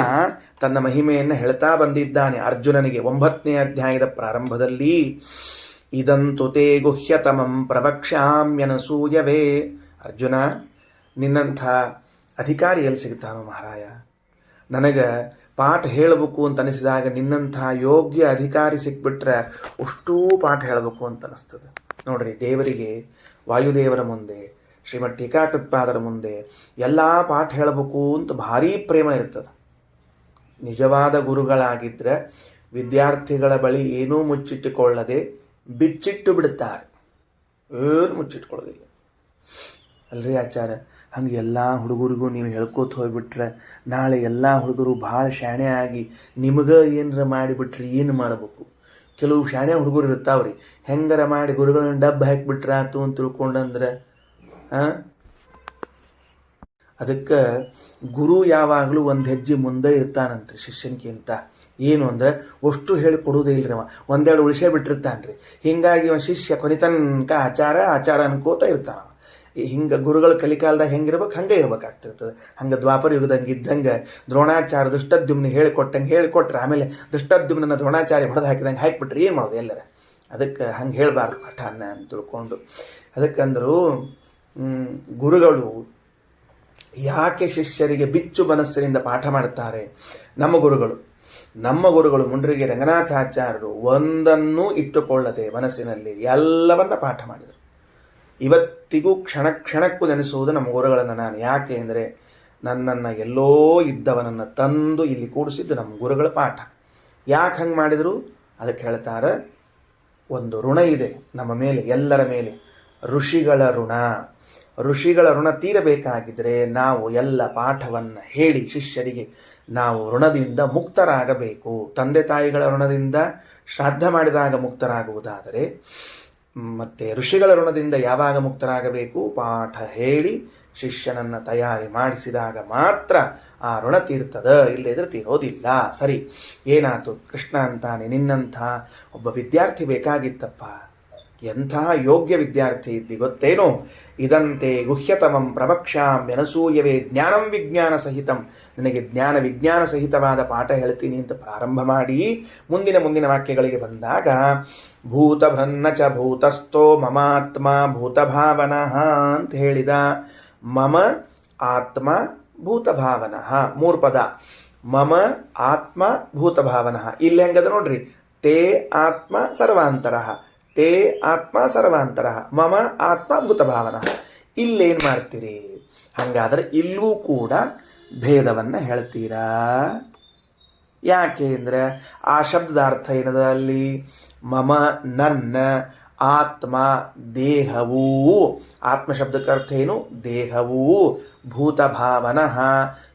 ತನ್ನ ಮಹಿಮೆಯನ್ನು ಹೇಳ್ತಾ ಬಂದಿದ್ದಾನೆ ಅರ್ಜುನನಿಗೆ 9ನೇ ಅಧ್ಯಾಯದ ಪ್ರಾರಂಭದಲ್ಲಿ. ಇದಂತು ತೇ ಗುಹ್ಯತಮಂ ಪ್ರವಕ್ಷ್ಯಾಮ್ಯನಸೂಯವೇ. ಅರ್ಜುನ, ನಿನ್ನಂಥ ಅಧಿಕಾರಿ ಎಲ್ಲಿ ಸಿಗ್ತಾನೋ ಮಹಾರಾಯ? ನನಗೆ ಪಾಠ ಹೇಳಬೇಕು ಅಂತ ಅನಿಸಿದಾಗ ನಿನ್ನಂಥ ಯೋಗ್ಯ ಅಧಿಕಾರಿ ಸಿಕ್ಬಿಟ್ರೆ ಅಷ್ಟೂ ಪಾಠ ಹೇಳಬೇಕು ಅಂತ ಅನಿಸ್ತದೆ. ನೋಡ್ರಿ, ದೇವರಿಗೆ ವಾಯುದೇವರ ಮುಂದೆ, ಶ್ರೀಮಠ್ ಟೀಕಾಕೃತ್ಪಾದರ ಮುಂದೆ ಎಲ್ಲ ಪಾಠ ಹೇಳಬೇಕು ಅಂತ ಭಾರೀ ಪ್ರೇಮ ಇರ್ತದೆ. ನಿಜವಾದ ಗುರುಗಳಾಗಿದ್ದರೆ ವಿದ್ಯಾರ್ಥಿಗಳ ಬಳಿ ಏನೂ ಮುಚ್ಚಿಟ್ಟುಕೊಳ್ಳದೆ ಬಿಚ್ಚಿಟ್ಟು ಬಿಡುತ್ತಾರೆ. ಏನು ಮುಚ್ಚಿಟ್ಕೊಳ್ಳೋದಿಲ್ಲ ಅಲ್ರಿ ಆಚಾರ್ಯ? ಹಂಗೆ ಎಲ್ಲ ಹುಡುಗರಿಗೂ ನೀವು ಹೇಳ್ಕೋತ ಹೋಗ್ಬಿಟ್ರೆ ನಾಳೆ ಎಲ್ಲ ಹುಡುಗರು ಭಾಳ ಶಾಣೆ ಆಗಿ ನಿಮಗೆ ಏನರ ಮಾಡಿಬಿಟ್ರೆ ಏನು ಮಾಡಬೇಕು? ಕೆಲವು ಶಾಣೆ ಹುಡುಗರು ಇರ್ತಾವ್ರಿ, ಹೆಂಗಾರ ಮಾಡಿ ಗುರುಗಳನ್ನ ಡಬ್ಬ ಹಾಕಿಬಿಟ್ರೆ ಆತು ಅಂತ ತಿಳ್ಕೊಂಡಂದ್ರೆ ಅದಕ್ಕೆ ಗುರು ಯಾವಾಗಲೂ ಒಂದು ಹೆಜ್ಜೆ ಮುಂದೆ ಇರ್ತಾನಂತ್ರಿ ಶಿಷ್ಯನಿಗಿಂತ. ಏನು ಅಂದರೆ ಅಷ್ಟು ಹೇಳಿ ಕೊಡೋದೇ ಇಲ್ರಿ, ಅವ ಒಂದೆರಡು ಉಳಿಸೇ ಬಿಟ್ಟಿರ್ತಾನ್ರಿ. ಹೀಗಾಗಿ ಅವ ಶಿಷ್ಯ ಕೊನೆ ತನಕ ಆಚಾರ ಅನ್ಕೋತ ಇರ್ತಾನ. ಹಿಂಗೆ ಗುರುಗಳು ಕಲಿಕಾಲದಾಗ ಹೆಂಗಿರ್ಬೇಕು ಹಂಗೆ ಇರ್ಬೇಕಾಗ್ತಿರ್ತದೆ. ಹಂಗೆ ದ್ವಾಪರ ಯುಗದಂಗೆ ಇದ್ದಂಗೆ ದ್ರೋಣಾಚಾರ್ಯ ದುಷ್ಟದ್ಯುಮ್ನ ಹೇಳಿಕೊಟ್ರೆ ಆಮೇಲೆ ದುಷ್ಟದ್ಯುಮ್ನ ದ್ರೋಣಾಚಾರ್ಯ ಹೊಡೆದು ಹಾಕಿದಂಗೆ ಹಾಕಿಬಿಟ್ರೆ ಏನು ಮಾಡೋದು ಎಲ್ಲರ? ಅದಕ್ಕೆ ಹಂಗೆ ಹೇಳಬಾರ್ದು ಪಾಠನ ಅಂತ ತಿಳ್ಕೊಂಡು. ಅದಕ್ಕಂದ್ರು ಗುರುಗಳು ಯಾಕೆ ಶಿಷ್ಯರಿಗೆ ಬಿಚ್ಚು ಮನಸ್ಸಿನಿಂದ ಪಾಠ ಮಾಡುತ್ತಾರೆ? ನಮ್ಮ ಗುರುಗಳು ಮುಂಡ್ರಿಗೆ ರಂಗನಾಥಾಚಾರ್ಯರು ಒಂದನ್ನೂ ಇಟ್ಟುಕೊಳ್ಳದೆ ಮನಸ್ಸಿನಲ್ಲಿ ಎಲ್ಲವನ್ನ ಪಾಠ ಮಾಡಿದರು. ಇವತ್ತಿಗೂ ಕ್ಷಣ ಕ್ಷಣಕ್ಕೂ ನೆನೆಸುವುದು ನಮ್ಮ ಗುರುಗಳನ್ನು ನಾನು. ಯಾಕೆ ಅಂದರೆ ನನ್ನನ್ನು ಎಲ್ಲೋ ಇದ್ದವನನ್ನು ತಂದು ಇಲ್ಲಿ ಕೂಡಿಸಿದ್ದು ನಮ್ಮ ಗುರುಗಳ ಪಾಠ. ಯಾಕೆ ಹಂಗೆ ಮಾಡಿದರು? ಅದಕ್ಕೆ ಹೇಳ್ತಾರೆ, ಒಂದು ಋಣ ಇದೆ ನಮ್ಮ ಮೇಲೆ, ಎಲ್ಲರ ಮೇಲೆ. ಋಷಿಗಳ ಋಣ ತೀರಬೇಕಾಗಿದ್ದರೆ ನಾವು ಎಲ್ಲ ಪಾಠವನ್ನು ಹೇಳಿ ಶಿಷ್ಯರಿಗೆ ನಾವು ಋಣದಿಂದ ಮುಕ್ತರಾಗಬೇಕು. ತಂದೆ ತಾಯಿಗಳ ಋಣದಿಂದ ಶ್ರಾದ್ದ ಮಾಡಿದಾಗ ಮುಕ್ತರಾಗುವುದಾದರೆ ಮತ್ತು ಋಷಿಗಳ ಋಣದಿಂದ ಯಾವಾಗ ಮುಕ್ತರಾಗಬೇಕು? ಪಾಠ ಹೇಳಿ ಶಿಷ್ಯನನ್ನು ತಯಾರಿ ಮಾಡಿಸಿದಾಗ ಮಾತ್ರ ಆ ಋಣ ತೀರ್ತದ, ಇಲ್ಲದಿದ್ರೆ ತೀರೋದಿಲ್ಲ. ಸರಿ, ಏನಾಯ್ತು? ಕೃಷ್ಣ ಅಂತಾನೆ, ನಿನ್ನಂಥ ಒಬ್ಬ ವಿದ್ಯಾರ್ಥಿ ಬೇಕಾಗಿತ್ತಪ್ಪ. ಎಂತಹ ಯೋಗ್ಯ ವಿದ್ಯಾರ್ಥಿ ಇದ್ದಿ ಗೊತ್ತೇನೋ? ಇದಂತೆ ಗುಹ್ಯತಮಂ ಪ್ರವಕ್ಷ್ಯಾಮ್ಯನಸೂಯವೇ ಜ್ಞಾನಂ ವಿಜ್ಞಾನ ಸಹಿತಂ. ನನಗೆ ಜ್ಞಾನ ವಿಜ್ಞಾನ ಸಹಿತವಾದ ಪಾಠ ಹೇಳ್ತೀನಿ ಅಂತ ಪ್ರಾರಂಭ ಮಾಡಿ ಮುಂದಿನ ವಾಕ್ಯಗಳಿಗೆ ಬಂದಾಗ, ಭೂತಭ್ರನ್ನ ಚ ಭೂತಸ್ಥೋ ಮಮಾತ್ಮ ಭೂತಭಾವನಃ ಅಂತ ಹೇಳಿದ. ಮಮ ಆತ್ಮ ಭೂತಭಾವನಃ, 3 ಪದ. ಮಮ ಆತ್ಮ ಭೂತಭಾವನಃ. ಇಲ್ಲಿ ಹೆಂಗದ ನೋಡ್ರಿ, ತೇ ಆತ್ಮ ಸರ್ವಾಂತರಃ, ತೇ ಆತ್ಮ ಸರ್ವಾಂತರಃ, ಮಮ ಆತ್ಮ ಭೂತಭಾವನಃ. ಇಲ್ಲೇನು ಮಾಡ್ತೀರಿ? ಹಾಗಾದರೆ ಇಲ್ಲೂ ಕೂಡ ಭೇದವನ್ನು ಹೇಳ್ತೀರಾ? ಯಾಕೆ ಅಂದರೆ ಆ ಶಬ್ದದ ಅರ್ಥ ಏನದ ಅಲ್ಲಿ? ಮಮ ನನ್ನ, ಆತ್ಮ ದೇಹವೂ. ಆತ್ಮ ಶಬ್ದಕ್ಕೆ ಅರ್ಥ ಏನು? ದೇಹವೂ. ಭೂತಭಾವನಃ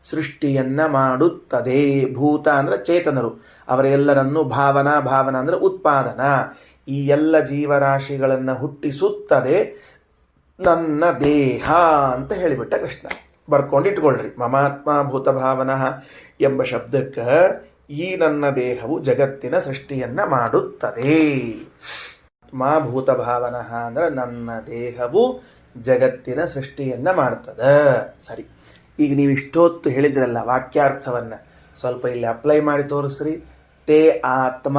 ಸೃಷ್ಟಿಯನ್ನ ಮಾಡುತ್ತದೆ. ಭೂತ ಅಂದರೆ ಚೇತನರು, ಅವರೆಲ್ಲರನ್ನು ಭಾವನಾ ಅಂದರೆ ಉತ್ಪಾದನಾ. ಈ ಎಲ್ಲ ಜೀವರಾಶಿಗಳನ್ನು ಹುಟ್ಟಿಸುತ್ತದೆ ನನ್ನ ದೇಹ ಅಂತ ಹೇಳಿಬಿಟ್ಟ ಕೃಷ್ಣ. ಬರ್ಕೊಂಡಿಟ್ಕೊಳ್ರಿ, ಮಮಾತ್ಮ ಭೂತಭಾವನಃ ಎಂಬ ಶಬ್ದಕ್ಕೆ ಈ ನನ್ನ ದೇಹವು ಜಗತ್ತಿನ ಸೃಷ್ಟಿಯನ್ನ ಮಾಡುತ್ತದೆ. ಮಾ ಭೂತಭಾವನಃ ಅಂದ್ರೆ ನನ್ನ ದೇಹವು ಜಗತ್ತಿನ ಸೃಷ್ಟಿಯನ್ನ ಮಾಡ್ತದ. ಸರಿ, ಈಗ ನೀವು ಇಷ್ಟೊತ್ತು ಹೇಳಿದ್ರಲ್ಲ ವಾಕ್ಯಾರ್ಥವನ್ನ, ಸ್ವಲ್ಪ ಇಲ್ಲಿ ಅಪ್ಲೈ ಮಾಡಿ ತೋರಿಸ್ರಿ. ತೇ ಆತ್ಮ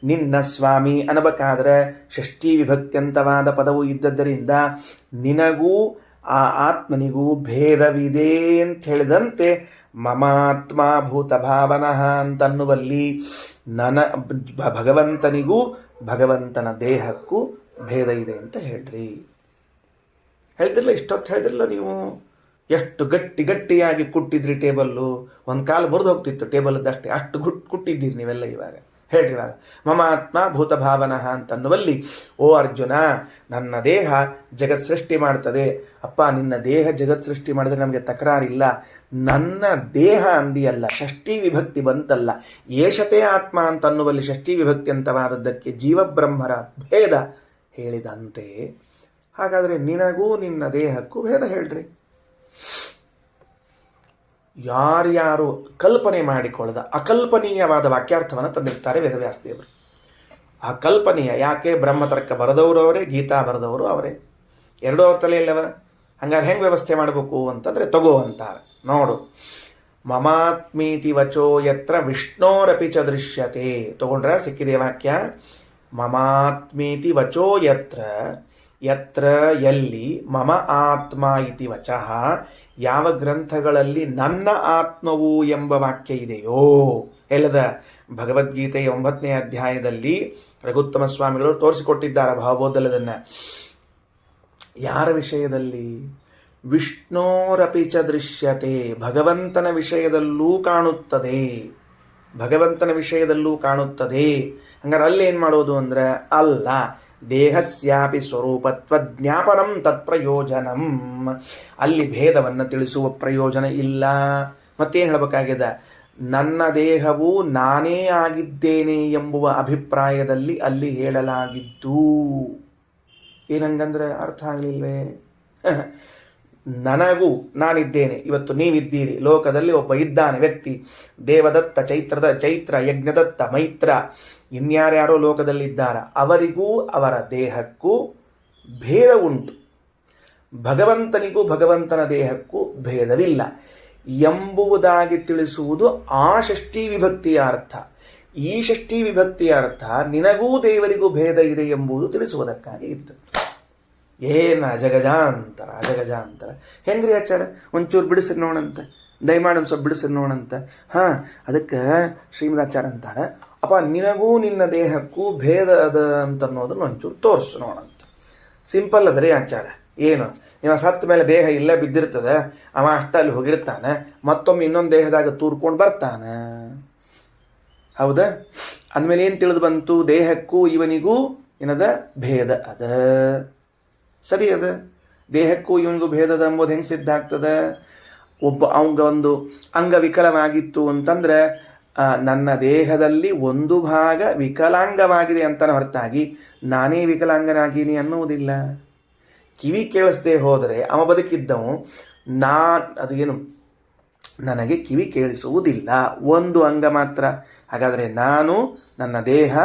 ನಿನ್ನ ಸ್ವಾಮಿ ಅನ್ನಬೇಕಾದ್ರೆ ಷಷ್ಠಿ ವಿಭಕ್ತ್ಯಂತವಾದ ಪದವು ಇದ್ದದ್ದರಿಂದ ನಿನಗೂ ಆ ಆತ್ಮನಿಗೂ ಭೇದವಿದೆ ಅಂತ ಹೇಳಿದಂತೆ ಮಮಾತ್ಮ ಭೂತಭಾವನಃ ಅಂತನ್ನುವಲ್ಲಿ ಭಗವಂತನಿಗೂ ಭಗವಂತನ ದೇಹಕ್ಕೂ ಭೇದ ಇದೆ ಅಂತ ಹೇಳ್ರಿ. ಹೇಳಿದ್ರಲ್ಲ, ಇಷ್ಟೊತ್ತು ಹೇಳಿದ್ರಲ್ಲ ನೀವು. ಎಷ್ಟು ಗಟ್ಟಿಯಾಗಿ ಕುಟ್ಟಿದ್ರಿ ಟೇಬಲ್ಲು, ಒಂದು ಕಾಲು ಮುರಿದು ಹೋಗ್ತಿತ್ತು ಟೇಬಲ್ದಷ್ಟೇ, ಅಷ್ಟು ಕುಟ್ಟಿದ್ದೀರಿ ನೀವೆಲ್ಲ. ಇವಾಗ ಹೇಳ್ರಿ, ಇವಾಗ ಮಮಾತ್ಮ ಭೂತಭಾವನಃ ಅಂತನ್ನುವಲ್ಲಿ, ಓ ಅರ್ಜುನ, ನನ್ನ ದೇಹ ಜಗತ್ ಸೃಷ್ಟಿ ಮಾಡ್ತದೆ. ಅಪ್ಪ, ನಿನ್ನ ದೇಹ ಜಗತ್ ಸೃಷ್ಟಿ ಮಾಡಿದ್ರೆ ನಮಗೆ ತಕರಾರಿಲ್ಲ. ನನ್ನ ದೇಹ ಅಂದಿಯಲ್ಲ, ಷಷ್ಠಿ ವಿಭಕ್ತಿ ಬಂತಲ್ಲ. ಏಷತೆ ಆತ್ಮ ಅಂತನ್ನುವಲ್ಲಿ ಷಷ್ಠಿ ವಿಭಕ್ತಿ ಅಂತವಾದದ್ದಕ್ಕೆ ಜೀವಬ್ರಹ್ಮರ ಭೇದ ಹೇಳಿದಂತೆ, ಹಾಗಾದರೆ ನಿನಗೂ ನಿನ್ನ ದೇಹಕ್ಕೂ ಭೇದ ಹೇಳ್ರಿ. ಯಾರ್ಯಾರು ಕಲ್ಪನೆ ಮಾಡಿಕೊಳ್ಳದ ಅಕಲ್ಪನೀಯವಾದ ವಾಕ್ಯಾರ್ಥವನ್ನು ತಂದಿರ್ತಾರೆ ವೇದವ್ಯಾಸದೇವರು. ಆ ಕಲ್ಪನೀಯ ಯಾಕೆ? ಬ್ರಹ್ಮತರ್ಕ ಬರೆದವರು ಅವರೇ, ಗೀತಾ ಬರೆದವರು ಅವರೇ, ಎರಡೂ ಅವ್ರ ತಲೆಯಲ್ಲವ. ಹಂಗಾರೆ ಹೆಂಗೆ ವ್ಯವಸ್ಥೆ ಮಾಡಬೇಕು ಅಂತಂದರೆ ತಗೋ ಅಂತಾರೆ. ನೋಡು, ಮಮಾತ್ಮೀತಿ ವಚೋ ಯತ್ರ ವಿಷ್ಣೋರಪಿ ಚ ದೃಶ್ಯತೆ. ತಗೊಂಡ್ರೆ ಸಿಕ್ಕಿದೆ ವಾಕ್ಯ. ಮಮಾತ್ಮೀತಿ ವಚೋ ಯತ್ರ, ಯತ್ರ ಎಲ್ಲಿ, ಮಮ ಆತ್ಮ ಇತಿ ವಚಃ ಯಾವ ಗ್ರಂಥಗಳಲ್ಲಿ ನನ್ನ ಆತ್ಮವು ಎಂಬ ವಾಕ್ಯ ಇದೆಯೋ, ಎಲ್ಲದ ಭಗವದ್ಗೀತೆಯ 9ನೇ ಅಧ್ಯಾಯದಲ್ಲಿ ರಘುತ್ತಮ ಸ್ವಾಮಿಗಳು ತೋರಿಸಿಕೊಟ್ಟಿದ್ದಾರೆ ಭಾವಬೋಧಲದನ್ನ. ಯಾರ ವಿಷಯದಲ್ಲಿ? ವಿಷ್ಣೋರಪಿ ಚ ದೃಶ್ಯತೆ, ಭಗವಂತನ ವಿಷಯದಲ್ಲೂ ಕಾಣುತ್ತದೆ, ಭಗವಂತನ ವಿಷಯದಲ್ಲೂ ಕಾಣುತ್ತದೆ. ಹಂಗಾರೆ ಅಲ್ಲೇನು ಮಾಡೋದು ಅಂದ್ರೆ, ಅಲ್ಲ, ದೇಹಸ್ಯಾಪಿ ಸ್ವರೂಪತ್ವ ಜ್ಞಾಪನಂ ತತ್ಪ್ರಯೋಜನಂ, ಅಲ್ಲಿ ಭೇದವನ್ನು ತಿಳಿಸುವ ಪ್ರಯೋಜನ ಇಲ್ಲ. ಮತ್ತೇನು ಹೇಳಬೇಕಾಗಿದೆ? ನನ್ನ ದೇಹವು ನಾನೇ ಆಗಿದ್ದೇನೆ ಎಂಬುವ ಅಭಿಪ್ರಾಯದಲ್ಲಿ ಅಲ್ಲಿ ಹೇಳಲಾಗಿದ್ದು. ಏನಂಗಂದ್ರೆ ಅರ್ಥ ಆಗಲಿಲ್ವೇ? ನನಗೂ ನಾನಿದ್ದೇನೆ, ಇವತ್ತು ನೀವಿದ್ದೀರಿ, ಲೋಕದಲ್ಲಿ ಒಬ್ಬ ಇದ್ದಾನೆ ವ್ಯಕ್ತಿ, ದೇವದತ್ತ, ಚೈತ್ರ, ಯಜ್ಞದತ್ತ, ಮೈತ್ರ, ಇನ್ಯಾರ್ಯಾರೋ ಲೋಕದಲ್ಲಿದ್ದಾರ, ಅವರಿಗೂ ಅವರ ದೇಹಕ್ಕೂ ಭೇದ ಉಂಟು. ಭಗವಂತನಿಗೂ ಭಗವಂತನ ದೇಹಕ್ಕೂ ಭೇದವಿಲ್ಲ ಎಂಬುದಾಗಿ ತಿಳಿಸುವುದು ಆ ಷಷ್ಠಿ ವಿಭಕ್ತಿಯ ಅರ್ಥ. ಈ ಷಷ್ಠಿ ವಿಭಕ್ತಿಯ ಅರ್ಥ ನಿನಗೂ ದೇವರಿಗೂ ಭೇದ ಇದೆ ಎಂಬುದು ತಿಳಿಸುವುದಕ್ಕಾಗಿ ಇತ್ತು. ಏನ ಅಜಗಜಾಂತರ. ಹೆಂಗ್ರಿ ಆಚಾರ? ಒಂಚೂರು ಬಿಡಿಸಿರ್ ನೋಡಂತ, ದಯಮಾಡಿ ಒಂದು ಸ್ವಲ್ಪ ಬಿಡಿಸಿರ್ ನೋಡಂತ. ಅದಕ್ಕೆ ಶ್ರೀಮದಾಚಾರ್ಯ ಅಂತಾರೆ, ಅಪ್ಪ ನಿನಗೂ ನಿನ್ನ ದೇಹಕ್ಕೂ ಭೇದ ಅದ ಅಂತನ್ನೋದನ್ನ ಒಂಚೂರು ತೋರಿಸು ನೋಡಂತ. ಸಿಂಪಲ್ ಅದರಿ ಆಚಾರ. ಏನು, ನೀವು ಸತ್ತ ಮೇಲೆ ದೇಹ ಇಲ್ಲ ಬಿದ್ದಿರ್ತದೆ, ಅವ ಅಷ್ಟಲ್ಲಿ ಹೋಗಿರ್ತಾನೆ, ಮತ್ತೊಮ್ಮೆ ಇನ್ನೊಂದು ದೇಹದಾಗ ತೂರ್ಕೊಂಡು ಬರ್ತಾನೆ, ಹೌದಾ? ಅಂದಮೇಲೆ ಏನು ತಿಳಿದು ಬಂತು? ದೇಹಕ್ಕೂ ಇವನಿಗೂ ಏನದ ಭೇದ ಅದ. ಸರಿ ಅದ, ದೇಹಕ್ಕೂ ಇವನಿಗೂ ಭೇದದ ಎಂಬುದು ಹೆಂಗೆ ಸಿದ್ಧ ಆಗ್ತದೆ? ಒಬ್ಬ ಅವಂಗ ಒಂದು ಅಂಗವಿಕಲವಾಗಿತ್ತು ಅಂತಂದ್ರೆ ನನ್ನ ದೇಹದಲ್ಲಿ ಒಂದು ಭಾಗ ವಿಕಲಾಂಗವಾಗಿದೆ ಅಂತನ ಹೊರತಾಗಿ ನಾನೇ ವಿಕಲಾಂಗನಾಗೀನಿ ಅನ್ನುವುದಿಲ್ಲ. ಕಿವಿ ಕೇಳಿಸದೆ ಹೋದರೆ ಅವ ಬದುಕಿದ್ದವು, ಅದು ಏನು, ನನಗೆ ಕಿವಿ ಕೇಳಿಸುವುದಿಲ್ಲ, ಒಂದು ಅಂಗ ಮಾತ್ರ. ಹಾಗಾದರೆ ನಾನು, ನನ್ನ ದೇಹ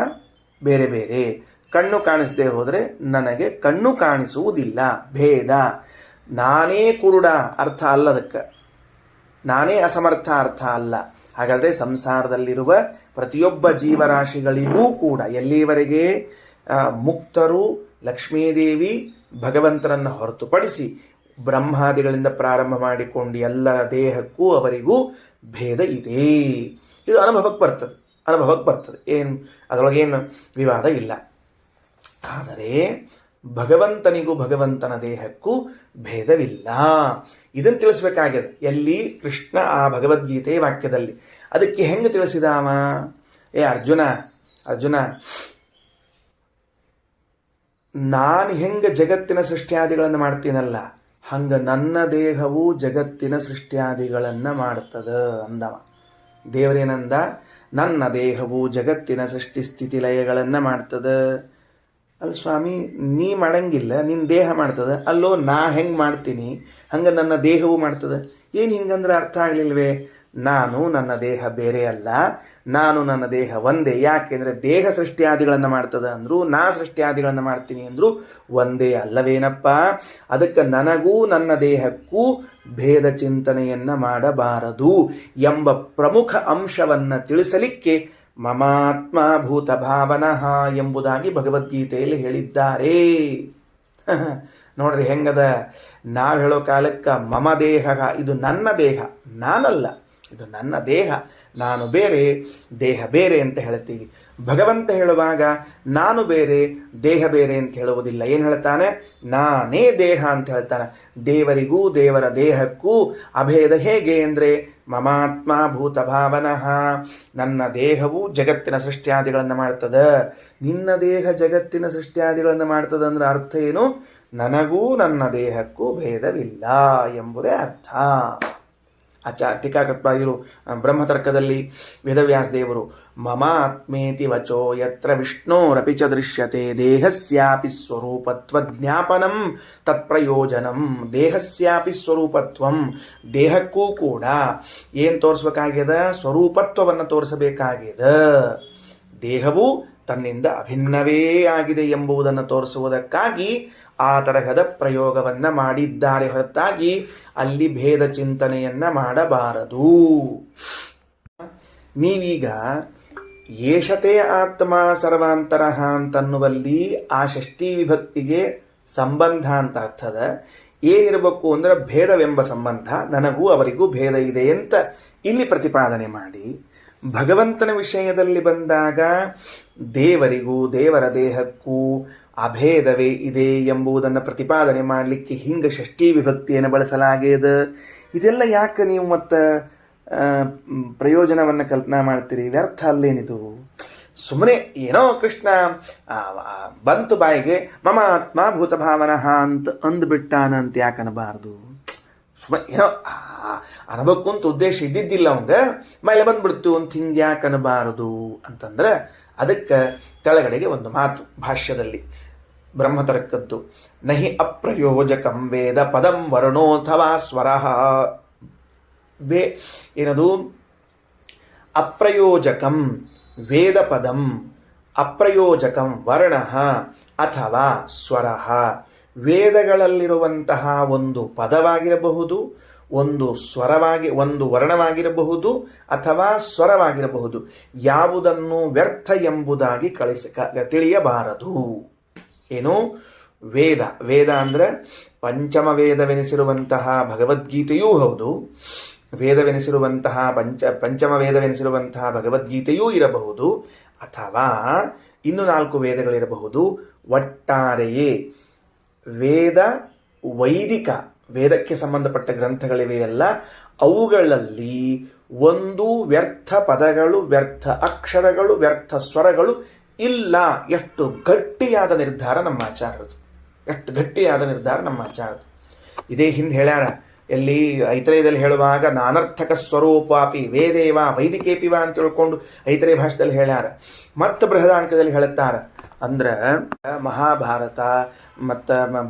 ಬೇರೆ ಬೇರೆ. ಕಣ್ಣು ಕಾಣಿಸದೆ ಹೋದರೆ ನನಗೆ ಕಣ್ಣು ಕಾಣಿಸುವುದಿಲ್ಲ, ಭೇದ. ನಾನೇ ಕುರುಡ ಅರ್ಥ ಅಲ್ಲದಕ್ಕೆ, ನಾನೇ ಅಸಮರ್ಥ ಅರ್ಥ ಅಲ್ಲ. ಹಾಗಾದರೆ ಸಂಸಾರದಲ್ಲಿರುವ ಪ್ರತಿಯೊಬ್ಬ ಜೀವರಾಶಿಗಳಿಗೂ ಕೂಡ ಎಲ್ಲಿವರೆಗೆ ಮುಕ್ತರು ಲಕ್ಷ್ಮೀದೇವಿ ಭಗವಂತನನ್ನು ಹೊರತುಪಡಿಸಿ ಬ್ರಹ್ಮಾದಿಗಳಿಂದ ಪ್ರಾರಂಭ ಮಾಡಿಕೊಂಡು ಎಲ್ಲರ ದೇಹಕ್ಕೂ ಅವರಿಗೂ ಭೇದ ಇದೆ. ಇದು ಅನುಭವಕ್ಕೆ ಬರ್ತದೆ. ಏನು ಅದರೊಳಗೇನು ವಿವಾದ ಇಲ್ಲ. ಆದರೆ ಭಗವಂತನಿಗೂ ಭಗವಂತನ ದೇಹಕ್ಕೂ ಭೇದವಿಲ್ಲ. ಇದನ್ನು ತಿಳಿಸ್ಬೇಕಾಗ್ಯದ ಎಲ್ಲಿ? ಕೃಷ್ಣ ಆ ಭಗವದ್ಗೀತೆಯ ವಾಕ್ಯದಲ್ಲಿ. ಅದಕ್ಕೆ ಹೆಂಗೆ ತಿಳಿಸಿದಾಮ? ಅರ್ಜುನ ನಾನು ಹೆಂಗೆ ಜಗತ್ತಿನ ಸೃಷ್ಟಿಯಾದಿಗಳನ್ನು ಮಾಡ್ತೀನಲ್ಲ, ಹಂಗ ನನ್ನ ದೇಹವು ಜಗತ್ತಿನ ಸೃಷ್ಟಿಯಾದಿಗಳನ್ನು ಮಾಡ್ತದ ಅಂದವ. ದೇವರೇನಂದ? ನನ್ನ ದೇಹವು ಜಗತ್ತಿನ ಸೃಷ್ಟಿ ಸ್ಥಿತಿ ಲಯಗಳನ್ನು ಮಾಡ್ತದ. ಅಲ್ಲಿ ಸ್ವಾಮಿ, ನೀ ಮಾಡಂಗಿಲ್ಲ, ನಿನ್ನ ದೇಹ ಮಾಡ್ತದ. ಅಲ್ಲೋ, ನಾ ಹೆಂಗೆ ಮಾಡ್ತೀನಿ ಹಂಗೆ ನನ್ನ ದೇಹವು ಮಾಡ್ತದ. ಏನು ಹಿಂಗಂದ್ರೆ ಅರ್ಥ ಆಗಲಿಲ್ವೇ? ನಾನು ನನ್ನ ದೇಹ ಬೇರೆ ಅಲ್ಲ, ನಾನು ನನ್ನ ದೇಹ ಒಂದೇ. ಯಾಕೆಂದರೆ ದೇಹ ಸೃಷ್ಟಿಯಾದಿಗಳನ್ನು ಮಾಡ್ತದ ಅಂದರು, ನಾ ಸೃಷ್ಟಿಯಾದಿಗಳನ್ನು ಮಾಡ್ತೀನಿ ಅಂದರು ಒಂದೇ ಅಲ್ಲವೇನಪ್ಪ? ಅದಕ್ಕೆ ನನಗೂ ನನ್ನ ದೇಹಕ್ಕೂ ಭೇದ ಚಿಂತನೆಯನ್ನು ಮಾಡಬಾರದು ಎಂಬ ಪ್ರಮುಖ ಅಂಶವನ್ನು ತಿಳಿಸಲಿಕ್ಕೆ ಮಮಾತ್ಮ ಭೂತ ಭಾವನಃ ಎಂಬುದಾಗಿ ಭಗವದ್ಗೀತೆಯಲ್ಲಿ ಹೇಳಿದ್ದಾರೆ. ನೋಡ್ರಿ ಹೆಂಗದ. ನಾವು ಹೇಳೋ ಕಾಲಕ್ಕೆ ಮಮ ದೇಹ, ಇದು ನನ್ನ ದೇಹ, ನಾನಲ್ಲ, ಇದು ನನ್ನ ದೇಹ, ನಾನು ಬೇರೆ ದೇಹ ಬೇರೆ ಅಂತ ಹೇಳ್ತೀವಿ. ಭಗವಂತ ಹೇಳುವಾಗ ನಾನು ಬೇರೆ ದೇಹ ಬೇರೆ ಅಂತ ಹೇಳುವುದಿಲ್ಲ. ಏನು ಹೇಳ್ತಾನೆ? ನಾನೇ ದೇಹ ಅಂತ ಹೇಳ್ತಾನೆ. ದೇವರಿಗೂ ದೇವರ ದೇಹಕ್ಕೂ ಅಭೇದ ಹೇಗೆ ಅಂದರೆ ಮಮಾತ್ಮ ಭೂತ ಭಾವನಃ, ನನ್ನ ದೇಹವು ಜಗತ್ತಿನ ಸೃಷ್ಟಿಯಾದಿಗಳನ್ನು ಮಾಡ್ತದ. ನಿನ್ನ ದೇಹ ಜಗತ್ತಿನ ಸೃಷ್ಟಿಯಾದಿಗಳನ್ನು ಮಾಡ್ತದ ಅಂದ್ರೆ ಅರ್ಥ ಏನು? ನನಗೂ ನನ್ನ ದೇಹಕ್ಕೂ ಭೇದವಿಲ್ಲ ಎಂಬುದೇ ಅರ್ಥ. ಟೀಕಾಕೃತ್ಪಾದರು ಬ್ರಹ್ಮತರ್ಕದಲ್ಲಿ ವೇದವ್ಯಾಸ ದೇವರು ಮಮ ಆತ್ಮೇತಿ ವಚೋ ಯತ್ರ ವಿಷ್ಣೋರಪಿ ಚ ದೃಶ್ಯತೆ ದೇಹಸ್ಯಾಪಿ ಸ್ವರೂಪತ್ವ ಜ್ಞಾಪನಂ ತತ್ಪ್ರಯೋಜನಂ. ದೇಹಸ್ಯಾಪಿ ಸ್ವರೂಪತ್ವಂ, ದೇಹಕ್ಕೂ ಕೂಡ ಏನು ತೋರಿಸ್ಬೇಕಾಗ್ಯದ? ಸ್ವರೂಪತ್ವವನ್ನು ತೋರಿಸಬೇಕಾಗ್ಯದ. ದೇಹವು ತನ್ನಿಂದ ಅಭಿನ್ನವೇ ಆಗಿದೆ ಎಂಬುದನ್ನು ತೋರಿಸುವುದಕ್ಕಾಗಿ ಆ ತರಹದ ಪ್ರಯೋಗವನ್ನು ಮಾಡಿದ್ದಾರೆ ಹೊರತಾಗಿ ಅಲ್ಲಿ ಭೇದ ಚಿಂತನೆಯನ್ನ ಮಾಡಬಾರದು. ನೀವೀಗ ಏಷತೆ ಆತ್ಮ ಸರ್ವಾಂತರಃ ಅಂತನ್ನುವಲ್ಲಿ ಆ ಷಷ್ಠಿ ವಿಭಕ್ತಿಗೆ ಸಂಬಂಧ ಅಂತ ಅರ್ಥದ. ಏನಿರಬೇಕು ಅಂದ್ರೆ ಭೇದವೆಂಬ ಸಂಬಂಧ, ನನಗೂ ಅವರಿಗೂ ಭೇದ ಇದೆ ಅಂತ ಇಲ್ಲಿ ಪ್ರತಿಪಾದನೆ ಮಾಡಿ, ಭಗವಂತನ ವಿಷಯದಲ್ಲಿ ಬಂದಾಗ ದೇವರಿಗೂ ದೇವರ ದೇಹಕ್ಕೂ ಅಭೇದವೇ ಇದೆ ಎಂಬುದನ್ನು ಪ್ರತಿಪಾದನೆ ಮಾಡಲಿಕ್ಕೆ ಹಿಂಗೆ ಷಷ್ಠಿ ವಿಭಕ್ತಿಯನ್ನು ಬಳಸಲಾಗಿದೆ. ಇದೆಲ್ಲ ಯಾಕೆ ನೀವು ಮತ್ತು ಪ್ರಯೋಜನವನ್ನು ಕಲ್ಪನಾ ಮಾಡ್ತೀರಿ? ವ್ಯರ್ಥ ಅಲ್ಲೇನಿದು? ಸುಮ್ಮನೆ ಏನೋ ಕೃಷ್ಣ ಬಂತು ಬಾಯಿಗೆ ಮಮ ಆತ್ಮ ಭೂತಭಾವನಃ ಅಂತ ಅಂದ್ಬಿಟ್ಟಾನಂತ ಯಾಕೆ ಅನ್ನಬಾರ್ದು? ಸುಮ್ಮನೆ ಏನೋ ಅನ್ಬೇಕು ಅಂತ ಉದ್ದೇಶ ಇದ್ದಿದ್ದಿಲ್ಲ ಅವಂಗ, ಮೇಲೆ ಬಂದ್ಬಿಡ್ತು ಅಂತ ಹಿಂಗೆ ಯಾಕೆ ಅನ್ನಬಾರದು ಅಂತಂದ್ರೆ ಅದಕ್ಕೆ ಕೆಳಗಡೆಗೆ ಒಂದು ಮಾತು ಭಾಷ್ಯದಲ್ಲಿ ಬ್ರಹ್ಮತರ್ಕದ್ದು. ನಹಿ ಅಪ್ರಯೋಜಕಂ ವೇದ ಪದಂ ವರ್ಣೋಥವಾ ಸ್ವರಃ. ಏನದು? ಅಪ್ರಯೋಜಕಂ ವೇದ ಪದಂ, ಅಪ್ರಯೋಜಕಂ ವರ್ಣಃ ಅಥವಾ ಸ್ವರಃ. ವೇದಗಳಲ್ಲಿರುವಂತಹ ಒಂದು ಪದವಾಗಿರಬಹುದು, ಒಂದು ಒಂದು ವರ್ಣವಾಗಿರಬಹುದು ಅಥವಾ ಸ್ವರವಾಗಿರಬಹುದು. ಯಾವುದನ್ನು ವ್ಯರ್ಥ ಎಂಬುದಾಗಿ ತಿಳಿಯಬಾರದು. ಏನು? ವೇದ ಅಂದರೆ ಪಂಚಮ ವೇದವೆನಿಸಿರುವಂತಹ ಭಗವದ್ಗೀತೆಯೂ ಹೌದು, ವೇದವೆನಿಸಿರುವಂತಹ ಪಂಚಮ ವೇದವೆನಿಸಿರುವಂತಹ ಭಗವದ್ಗೀತೆಯೂ ಇರಬಹುದು, ಅಥವಾ ಇನ್ನು 4 ವೇದಗಳಿರಬಹುದು. ಒಟ್ಟಾರೆಯೇ ವೇದ ವೈದಿಕ ವೇದಕ್ಕೆ ಸಂಬಂಧಪಟ್ಟ ಗ್ರಂಥಗಳಿವೆಯಲ್ಲ, ಅವುಗಳಲ್ಲಿ ಒಂದು ವ್ಯರ್ಥ ಪದಗಳು, ವ್ಯರ್ಥ ಅಕ್ಷರಗಳು, ವ್ಯರ್ಥ ಸ್ವರಗಳು ಇಲ್ಲ. ಎಷ್ಟು ಗಟ್ಟಿಯಾದ ನಿರ್ಧಾರ ನಮ್ಮ ಆಚಾರ್ಯದು, ಎಷ್ಟು ಗಟ್ಟಿಯಾದ ನಿರ್ಧಾರ ನಮ್ಮ ಆಚಾರ್ಯದು. ಇದೇ ಹಿಂದೆ ಹೇಳ್ಯಾರ, ಎಲ್ಲಿ ಐತರೇಯದಲ್ಲಿ ಹೇಳುವಾಗ ನಾನರ್ಥಕ ಸ್ವರೂಪಾಪಿ ವೇದೇವ ವೈದಿಕೇಪಿವ ಅಂತ ತಿಳ್ಕೊಂಡು ಐತರೇಯ ಭಾಷೆದಲ್ಲಿ ಹೇಳ್ಯಾರ. ಮತ್ತು ಬೃಹದಾರಣ್ಯಕದಲ್ಲಿ ಹೇಳುತ್ತಾರ. ಅಂದ್ರೆ ಮಹಾಭಾರತ ಮತ್ತು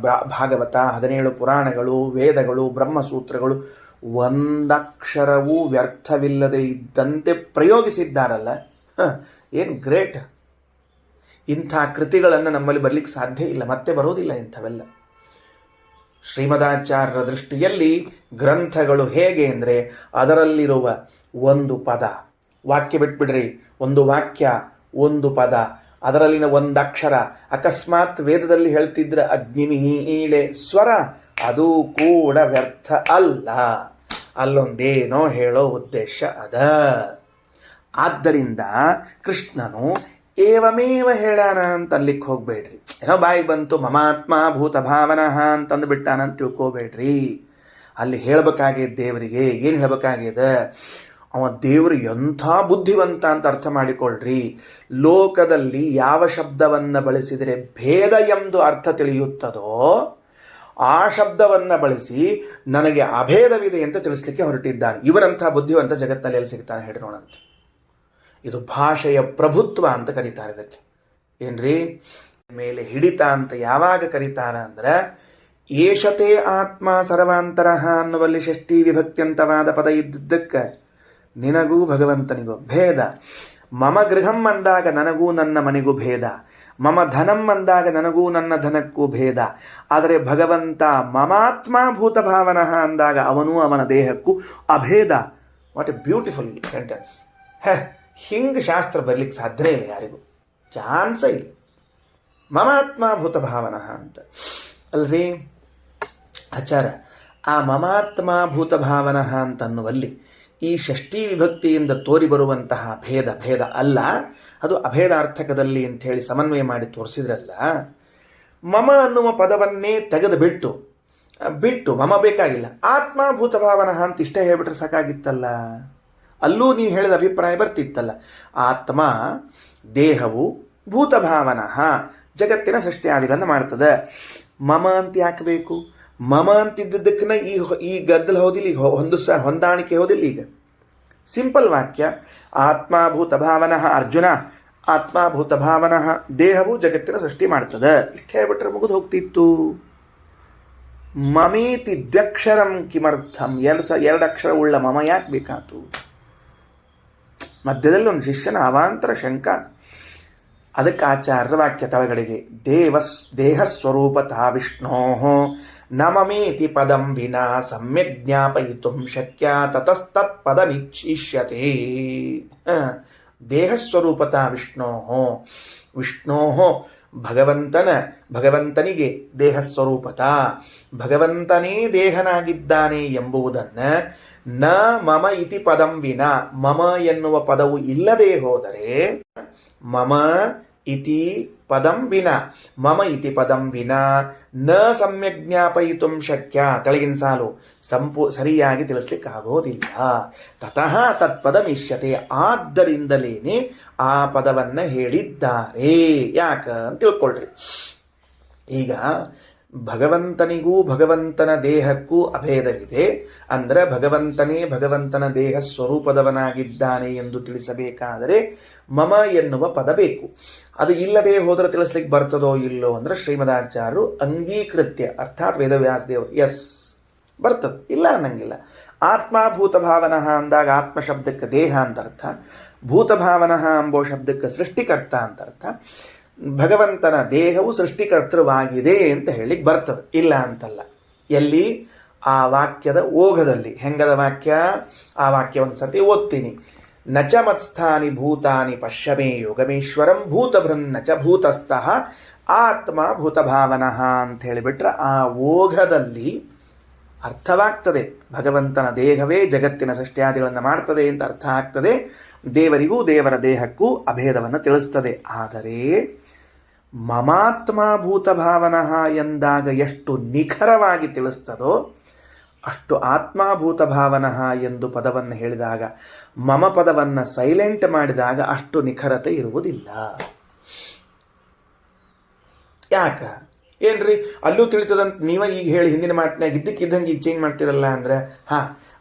ಭಾಗವತ 17 ಪುರಾಣಗಳು, ವೇದಗಳು, ಬ್ರಹ್ಮಸೂತ್ರಗಳು ಒಂದಕ್ಷರವೂ ವ್ಯರ್ಥವಿಲ್ಲದೆ ಇದ್ದಂತೆ ಪ್ರಯೋಗಿಸಿದ್ದಾರಲ್ಲ. ಏನು ಗ್ರೇಟ್! ಇಂಥ ಕೃತಿಗಳನ್ನು ನಮ್ಮಲ್ಲಿ ಬರಲಿಕ್ಕೆ ಸಾಧ್ಯ ಇಲ್ಲ, ಮತ್ತೆ ಬರೋದಿಲ್ಲ ಇಂಥವೆಲ್ಲ. ಶ್ರೀಮದಾಚಾರ್ಯರ ದೃಷ್ಟಿಯಲ್ಲಿ ಗ್ರಂಥಗಳು ಹೇಗೆ ಅಂದರೆ ಅದರಲ್ಲಿರುವ ಒಂದು ಪದ, ವಾಕ್ಯ ಬಿಟ್ಬಿಡ್ರಿ, ಒಂದು ವಾಕ್ಯ, ಒಂದು ಪದ, ಅದರಲ್ಲಿನ ಒಂದಕ್ಷರ, ಅಕಸ್ಮಾತ್ ವೇದದಲ್ಲಿ ಹೇಳ್ತಿದ್ರೆ ಅಗ್ನಿಮೀಳೆ ಸ್ವರ, ಅದು ಕೂಡ ವ್ಯರ್ಥ ಅಲ್ಲ. ಅಲ್ಲೊಂದೇನೋ ಹೇಳೋ ಉದ್ದೇಶ ಅದ. ಆದ್ದರಿಂದ ಕೃಷ್ಣನು ಏವಮೇವ ಹೇಳಾನ ಅಂತ ಅಲ್ಲಿಕ್ಕೆ ಹೋಗ್ಬೇಡ್ರಿ. ಏನೋ ಬಾಯಿಗೆ ಬಂತು ಮಮಾತ್ಮ ಭೂತ ಭಾವನಃ ಅಂತಂದು ಬಿಟ್ಟಾನಂತ ತಿಳ್ಕೋಬೇಡ್ರಿ. ಅಲ್ಲಿ ಹೇಳ್ಬೇಕಾಗಿದೆ ದೇವರಿಗೆ ಏನು ಹೇಳ್ಬೇಕಾಗಿದೆ, ಅವ ದೇವರು ಎಂಥ ಬುದ್ಧಿವಂತ ಅಂತ ಅರ್ಥ ಮಾಡಿಕೊಳ್ಳ್ರಿ. ಲೋಕದಲ್ಲಿ ಯಾವ ಶಬ್ದವನ್ನು ಬಳಸಿದರೆ ಭೇದ ಎಂದು ಅರ್ಥ ತಿಳಿಯುತ್ತದೋ ಆ ಶಬ್ದವನ್ನು ಬಳಸಿ ನನಗೆ ಅಭೇದವಿದೆ ಅಂತ ತಿಳಿಸ್ಲಿಕ್ಕೆ ಹೊರಟಿದ್ದಾನೆ. ಇವರಂಥ ಬುದ್ಧಿವಂತ ಜಗತ್ತಿನಲ್ಲಿ ಎಲ್ಲಿ ಸಿಗ್ತಾನೆ ಹೇಳಿ ನೋಡಂತ. ಇದು ಭಾಷೆಯ ಪ್ರಭುತ್ವ ಅಂತ ಕರೀತಾರೆ ಇದಕ್ಕೆ. ಏನ್ರಿ ಮೇಲೆ ಹಿಡಿತ ಅಂತ ಯಾವಾಗ ಕರೀತಾರ ಅಂದ್ರೆ, ಏಷತೆ ಆತ್ಮ ಸರ್ವಾಂತರಃ ಅನ್ನುವಲ್ಲಿ ಷಷ್ಠಿ ವಿಭಕ್ತ್ಯಂತವಾದ ಪದ ಇದ್ದದ್ದಕ್ಕೆ ನಿನಗೂ ಭಗವಂತನಿಗೂ ಭೇದ. ಮಮ ಗೃಹಂ ಅಂದಾಗ ನನಗೂ ನನ್ನ ಮನೆಗೂ ಭೇದ, ಮಮ ಧನಂ ಅಂದಾಗ ನನಗೂ ನನ್ನ ಧನಕ್ಕೂ ಭೇದ. ಆದರೆ ಭಗವಂತ ಮಮಾತ್ಮ ಭೂತ ಭಾವನಃ ಅಂದಾಗ ಅವನೂ ಅವನ ದೇಹಕ್ಕೂ ಅಭೇದ. What A beautiful sentence. ಹಿಂಗೆ ಶಾಸ್ತ್ರ ಬರಲಿಕ್ಕೆ ಸಾಧ್ಯನೇ ಇಲ್ಲ, ಯಾರಿಗೂ ಚಾನ್ಸ ಇಲ್ಲ. ಮಮಾತ್ಮ ಭೂತ ಭಾವನಃ ಅಂತ ಅಲ್ರಿ ಆಚಾರ. ಆ ಮಮಾತ್ಮ ಭೂತ ಭಾವನಃ ಅಂತನ್ನುವಲ್ಲಿ ಈ ಷಷ್ಠಿ ವಿಭಕ್ತಿಯಿಂದ ತೋರಿ ಬರುವಂತಹ ಭೇದ ಅಲ್ಲ, ಅದು ಅಭೇದಾರ್ಥಕದಲ್ಲಿ ಅಂಥೇಳಿ ಸಮನ್ವಯ ಮಾಡಿ ತೋರಿಸಿದ್ರಲ್ಲ. ಮಮ ಅನ್ನುವ ಪದವನ್ನೇ ತೆಗೆದು ಬಿಟ್ಟು ಮಮ ಬೇಕಾಗಿಲ್ಲ, ಆತ್ಮ ಭೂತ ಭಾವನಃ ಅಂತ ಇಷ್ಟೇ ಹೇಳ್ಬಿಟ್ರೆ ಸಾಕಾಗಿತ್ತಲ್ಲ. ಅಲ್ಲೂ ನೀವು ಹೇಳಿದ ಅಭಿಪ್ರಾಯ ಬರ್ತಿತ್ತಲ್ಲ. ಆತ್ಮ ದೇಹವು ಭೂತ ಭಾವನಃ ಜಗತ್ತಿನ ಸೃಷ್ಟಿಯಾದಿಗಳನ್ನು ಮಾಡ್ತದೆ. ಮಮ ಅಂತ ಯಾಕೆ ಬೇಕು? ಮಮ ಅಂತಿದ್ದಕ್ಕನ್ನ ಈ ಗದ್ದಲ ಹೋದಿಲ್ಲ, ಈಗ ಹೊಂದಾಣಿಕೆ ಹೋದಿಲ್ಲ. ಈಗ ಸಿಂಪಲ್ ವಾಕ್ಯ, ಆತ್ಮಭೂತ ಭಾವನಃ ಅರ್ಜುನ, ಆತ್ಮಭೂತ ಭಾವನಃ ದೇಹವು ಜಗತ್ತಿನ ಸೃಷ್ಟಿ ಮಾಡ್ತದೆ. ಇಷ್ಟೇ ಹೇಳ್ಬಿಟ್ರೆ ಮುಗಿದು ಹೋಗ್ತಿತ್ತು. ಮಮೇತಿ ದ್ವಕ್ಷರಂ ಕಿಮರ್ಥಂ, ಎರಡು ಅಕ್ಷರ ಉಳ್ಳ ಮಮ ಯಾಕೆ ಬೇಕಾತು? ಮಧ್ಯದಲ್ಲಿ ಒಂದು ಶಿಷ್ಯನ ಅವಾಂತರ ಶಂಕ. ಅದಕ್ಕೆ ಆಚಾರ್ಯರ ವಾಕ್ಯ ತಳಗಡೆಗೆ ದೇಹಸ್ವರೂಪತಃ ವಿಷ್ಣೋ ನ ಮಮೇತಿ ಪದಂ ವಿನಾ ಸಮ್ಯಕ್ ಜ್ಞಾಪಯಿತುಂ ಶಕ್ಯ ತತಸ್ತತ್ ಪದಮಿಚ್ಛಿಷ್ಯತೆ. ದೇಹಸ್ವರೂಪತಃ ವಿಷ್ಣೋ ಭಗವಂತನಿಗೆ ದೇಹಸ್ವರೂಪತ, ಭಗವಂತನೇ ದೇಹನಾಗಿದ್ದಾನೆ ಎಂಬುದನ್ನು ನ ಮಮ ಇತಿ ಪದಂ ವಿನ, ಮಮ ಎನ್ನುವ ಪದವು ಇಲ್ಲದೆ ಹೋದರೆ, ಮಮ ಇತಿ ಪದಂ ವಿನ, ಮಮ ಇತಿ ಪದಂ ವಿನ ನ ಸಮ್ಯಕ್ ಜ್ಞಾಪಯಿತುಂ ಶಕ್ಯ, ತೆಳಗಿನ ಸಾಲು ಸರಿಯಾಗಿ ತಿಳಿಸ್ಲಿಕ್ಕಾಗೋದಿಲ್ಲ. ತತಃ ತತ್ಪದಮಿಷ್ಯತೆ, ಆದ್ದರಿಂದಲೇನೆ ಆ ಪದವನ್ನು ಹೇಳಿದ್ದಾರೆ. ಯಾಕ ಅಂತ ತಿಳ್ಕೊಳ್ರಿ. ಈಗ ಭಗವಂತನಿಗೂ ಭಗವಂತನ ದೇಹಕ್ಕೂ ಅಭೇದವಿದೆ ಅಂದರೆ ಭಗವಂತನೇ ಭಗವಂತನ ದೇಹ ಸ್ವರೂಪದವನಾಗಿದ್ದಾನೆ ಎಂದು ತಿಳಿಸಬೇಕಾದರೆ ಮಮ ಎನ್ನುವ ಪದ ಬೇಕು. ಅದು ಇಲ್ಲದೆ ಹೋದರೆ ತಿಳಿಸ್ಲಿಕ್ಕೆ ಬರ್ತದೋ ಇಲ್ಲೋ ಅಂದ್ರೆ ಶ್ರೀಮದಾಚಾರ್ಯರು ಅಂಗೀಕೃತ್ಯ ಅರ್ಥಾತ್ ವೇದವ್ಯಾಸ ದೇವರು ಎಸ್ ಬರ್ತದೆ, ಇಲ್ಲ ಅನ್ನಂಗಿಲ್ಲ. ಆತ್ಮಭೂತ ಭಾವನಃ ಅಂದಾಗ ಆತ್ಮ ಶಬ್ದಕ್ಕೆ ದೇಹ ಅಂತ ಅರ್ಥ, ಭೂತ ಭಾವನಃ ಎಂಬೋ ಶಬ್ದಕ್ಕೆ ಸೃಷ್ಟಿಕರ್ತ ಅಂತ ಅರ್ಥ. ಭಗವಂತನ ದೇಹವು ಸೃಷ್ಟಿಕರ್ತೃವಾಗಿದೆ ಅಂತ ಹೇಳಿಕ್ ಬರ್ತದೆ, ಇಲ್ಲ ಅಂತಲ್ಲ. ಎಲ್ಲಿ? ಆ ವಾಕ್ಯದ ಓಘದಲ್ಲಿ. ಹೆಂಗದ ವಾಕ್ಯ? ಆ ವಾಕ್ಯ ಒಂದು ಸರ್ತಿ ಓದ್ತೀನಿ. ನಚ ಮತ್ಸ್ಥಾನಿ ಭೂತಾನಿ ಪಶ್ಯಮೇ ಯೋಗಮೇಶ್ವರಂ ಭೂತಭೃನ್ನ ಚ ಭೂತಸ್ಥಃ ಆತ್ಮ ಭೂತಭಾವನಃ ಅಂತ ಹೇಳಿಬಿಟ್ರೆ ಆ ಓಘದಲ್ಲಿ ಅರ್ಥವಾಗ್ತದೆ. ಭಗವಂತನ ದೇಹವೇ ಜಗತ್ತಿನ ಸೃಷ್ಟಿಯಾದಿಗಳನ್ನು ಮಾಡ್ತದೆ ಅಂತ ಅರ್ಥ ಆಗ್ತದೆ. ದೇವರಿಗೂ ದೇವರ ದೇಹಕ್ಕೂ ಅಭೇದವನ್ನು ತಿಳಿಸ್ತದೆ. ಆದರೆ ಮಮಾತ್ಮ ಭೂತಭಾವನಃ ಎಂದಾಗ ಎಷ್ಟು ನಿಖರವಾಗಿ ತಿಳಿಸ್ತದೋ ಅಷ್ಟು ಆತ್ಮಭೂತ ಭಾವನಃ ಎಂದು ಪದವನ್ನು ಹೇಳಿದಾಗ, ಮಮ ಪದವನ್ನು ಸೈಲೆಂಟ್ ಮಾಡಿದಾಗ ಅಷ್ಟು ನಿಖರತೆ ಇರುವುದಿಲ್ಲ. ಯಾಕ? ಏನ್ರಿ ಅಲ್ಲೂ ತಿಳಿತದಂತ ನೀವ ಈಗ ಹೇಳಿ ಹಿಂದಿನ ಮಾತಿನಾಗ ಇದ್ದಕ್ಕಿದ್ದಂಗೆ ಈಗ ಚೇಂಜ್ ಮಾಡ್ತಿರಲ್ಲ ಅಂದ್ರೆ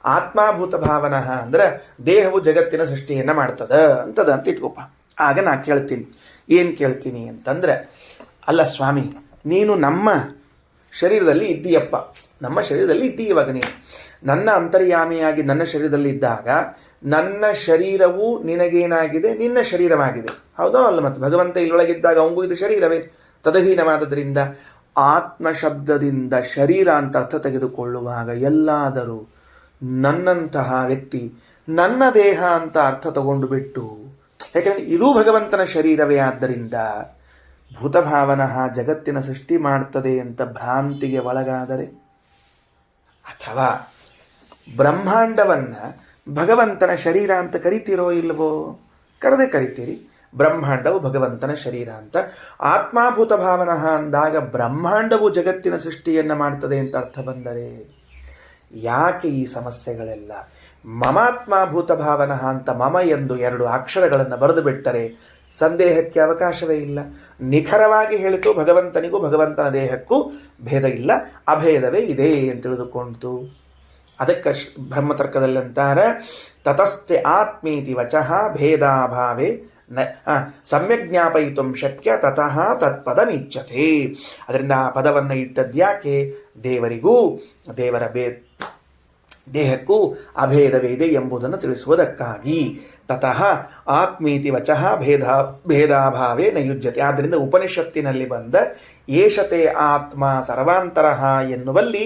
ಆತ್ಮಾಭೂತ ಭಾವನಃ ಅಂದ್ರೆ ದೇಹವು ಜಗತ್ತಿನ ಸೃಷ್ಟಿಯನ್ನ ಮಾಡ್ತದ ಅಂತ ಇಟ್ಕೋಪ. ಆಗ ನಾ ಕೇಳ್ತೀನಿ, ಏನು ಕೇಳ್ತೀನಿ ಅಂತಂದ್ರೆ, ಅಲ್ಲ ಸ್ವಾಮಿ, ನೀನು ನಮ್ಮ ಶರೀರದಲ್ಲಿ ಇದ್ದೀಯಪ್ಪ, ನಮ್ಮ ಶರೀರದಲ್ಲಿ ಇದ್ದೀಯ ಇವಾಗ ನೀನು. ನನ್ನ ಅಂತರ್ಯಾಮಿಯಾಗಿ ನನ್ನ ಶರೀರದಲ್ಲಿ ಇದ್ದಾಗ ನನ್ನ ಶರೀರವು ನಿನಗೇನಾಗಿದೆ, ನಿನ್ನ ಶರೀರವಾಗಿದೆ. ಹೌದೋ ಅಲ್ಲ? ಮತ್ತು ಭಗವಂತ ಇಲ್ಲೊಳಗಿದ್ದಾಗ ಅವಂಗೂ ಇದು ಶರೀರವೇ. ತದಹೀನವಾದದ್ರಿಂದ ಆತ್ಮಶಬ್ದದಿಂದ ಶರೀರ ಅಂತ ಅರ್ಥ ತೆಗೆದುಕೊಳ್ಳುವಾಗ ಎಲ್ಲಾದರೂ ನನ್ನಂತಹ ವ್ಯಕ್ತಿ ನನ್ನ ದೇಹ ಅಂತ ಅರ್ಥ ತಗೊಂಡು ಬಿಟ್ಟು, ಯಾಕೆಂದರೆ ಇದೂ ಭಗವಂತನ ಶರೀರವೇ, ಆದ್ದರಿಂದ ಭೂತಭಾವನಃ ಜಗತ್ತಿನ ಸೃಷ್ಟಿ ಮಾಡ್ತದೆ ಅಂತ ಭ್ರಾಂತಿಗೆ ಒಳಗಾದರೆ, ಅಥವಾ ಬ್ರಹ್ಮಾಂಡವನ್ನ ಭಗವಂತನ ಶರೀರ ಅಂತ ಕರಿತೀರೋ ಇಲ್ವೋ? ಕರೆದೇ ಕರಿತೀರಿ. ಬ್ರಹ್ಮಾಂಡವು ಭಗವಂತನ ಶರೀರ ಅಂತ. ಆತ್ಮಾಭೂತ ಭಾವನಃ ಅಂದಾಗ ಬ್ರಹ್ಮಾಂಡವು ಜಗತ್ತಿನ ಸೃಷ್ಟಿಯನ್ನು ಮಾಡ್ತದೆ ಅಂತ ಅರ್ಥ ಬಂದರೆ ಯಾಕೆ ಈ ಸಮಸ್ಯೆಗಳೆಲ್ಲ? ಮಮಾತ್ಮಾಭೂತ ಭಾವನಃ ಅಂತ ಮಮ ಎಂದು 2 ಅಕ್ಷರಗಳನ್ನು ಬರೆದು ಬಿಟ್ಟರೆ ಸಂದೇಹಕ್ಕೆ ಅವಕಾಶವೇ ಇಲ್ಲ. ನಿಖರವಾಗಿ ಹೇಳಿತು ಭಗವಂತನಿಗೂ ಭಗವಂತನ ದೇಹಕ್ಕೂ ಭೇದ ಇಲ್ಲ, ಅಭೇದವೇ ಇದೆ ಅಂತ ತಿಳಿದುಕೊಂಡಿತು. ಅದಕ್ಕೆ ಬ್ರಹ್ಮತರ್ಕದಲ್ಲಂತಾರೆ, ತತಸ್ಥೆ ಆತ್ಮೀತಿ ವಚಃ ಭೇದಾಭಾವೇ ಸಮ್ಯಕ್ ಜ್ಞಾಪಯಿತು ಶಕ್ಯ ತತಃ ತತ್ಪದಮಿಚ್ಯತೆ. ಅದರಿಂದ ಆ ಪದವನ್ನು ಇಟ್ಟದ್ಯಾಕೆ? ದೇವರಿಗೂ ದೇವರ ದೇಹಕ್ಕೂ ಅಭೇದವೇ ಇದೆ ಎಂಬುದನ್ನು ತಿಳಿಸುವುದಕ್ಕಾಗಿ. ತತಃ ಆತ್ಮೀತಿ ವಚಃ ಭೇದಾಭಾವೇ ನಯುಜ್ಯತೆ. ಆದ್ದರಿಂದ ಉಪನಿಷತ್ತಿನಲ್ಲಿ ಬಂದ ಏಷತೆ ಆತ್ಮ ಸರ್ವಾಂತರಃ ಎನ್ನುವಲ್ಲಿ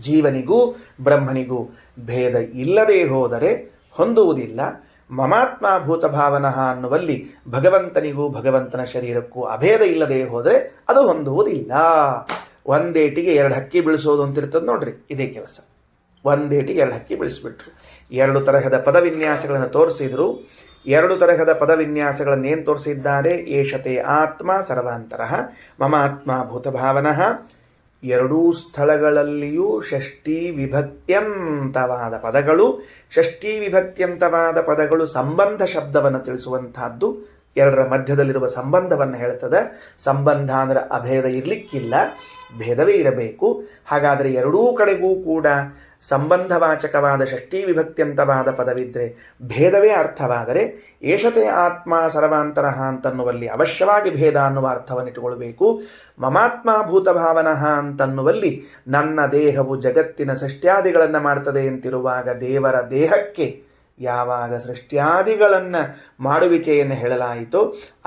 ಜೀವನಿಗೂ ಬ್ರಹ್ಮನಿಗೂ ಭೇದ ಇಲ್ಲದೆ ಹೋದರೆ ಹೊಂದುವುದಿಲ್ಲ. ಮಮಾತ್ಮಾಭೂತ ಭಾವನಃ ಅನ್ನುವಲ್ಲಿ ಭಗವಂತನಿಗೂ ಭಗವಂತನ ಶರೀರಕ್ಕೂ ಅಭೇದ ಇಲ್ಲದೆ ಹೋದರೆ ಅದು ಹೊಂದುವುದಿಲ್ಲ. ಒಂದೇಟಿಗೆ 2 ಹಕ್ಕಿ ಬೀಳಿಸೋದು ಅಂತಿರ್ತದೆ ನೋಡ್ರಿ, ಇದೇ ಕೆಲಸ. ಒಂದೇಟಿಗೆ 2 ಹಕ್ಕಿ ಬೀಳಿಸ್ಬಿಟ್ರು. 2 ತರಹದ ಪದವಿನ್ಯಾಸಗಳನ್ನು ತೋರಿಸಿದ್ರು. 2 ತರಹದ ಪದವಿನ್ಯಾಸಗಳನ್ನು ಏನು ತೋರಿಸಿದ್ದಾರೆ? ಏಷತೆ ಆತ್ಮ ಸರ್ವಾಂತರಃ ಮಮಾತ್ಮಾಭೂತ ಭಾವನಃ. 2 ಸ್ಥಳಗಳಲ್ಲಿಯೂ ಷಷ್ಠಿ ವಿಭಕ್ತ್ಯಂತವಾದ ಪದಗಳು. ಷಷ್ಠಿ ವಿಭಕ್ತ್ಯಂತವಾದ ಪದಗಳು ಸಂಬಂಧ ಶಬ್ದವನ್ನು ತಿಳಿಸುವಂತಹದ್ದು. 2ರ ಮಧ್ಯದಲ್ಲಿರುವ ಸಂಬಂಧವನ್ನು ಹೇಳ್ತದೆ. ಸಂಬಂಧ ಅಂದರೆ ಅಭೇದ ಇರಲಿಕ್ಕಿಲ್ಲ, ಭೇದವೇ ಇರಬೇಕು. ಹಾಗಾದರೆ 2 ಕಡೆಗೂ ಕೂಡ ಸಂಬಂಧವಾಚಕವಾದ ಷಷ್ಠಿ ವಿಭಕ್ತ್ಯಂತವಾದ ಪದವಿದ್ದರೆ ಭೇದವೇ ಅರ್ಥವಾದರೆ, ಏಷತೆ ಆತ್ಮ ಸರ್ವಾಂತರಃ ಅಂತನ್ನುವಲ್ಲಿ ಅವಶ್ಯವಾಗಿ ಭೇದ ಅನ್ನುವ ಅರ್ಥವನ್ನು ಇಟ್ಟುಕೊಳ್ಬೇಕು. ಮಮಾತ್ಮಾಭೂತ ಭಾವನಃ ಅಂತನ್ನುವಲ್ಲಿ ನನ್ನ ದೇಹವು ಜಗತ್ತಿನ ಸೃಷ್ಟ್ಯಾದಿಗಳನ್ನು ಮಾಡ್ತದೆ ಅಂತಿರುವಾಗ ದೇವರ ದೇಹಕ್ಕೆ ಯಾವಾಗ ಸೃಷ್ಟ್ಯಾದಿಗಳನ್ನು ಮಾಡುವಿಕೆಯನ್ನು ಹೇಳಲಾಯಿತೋ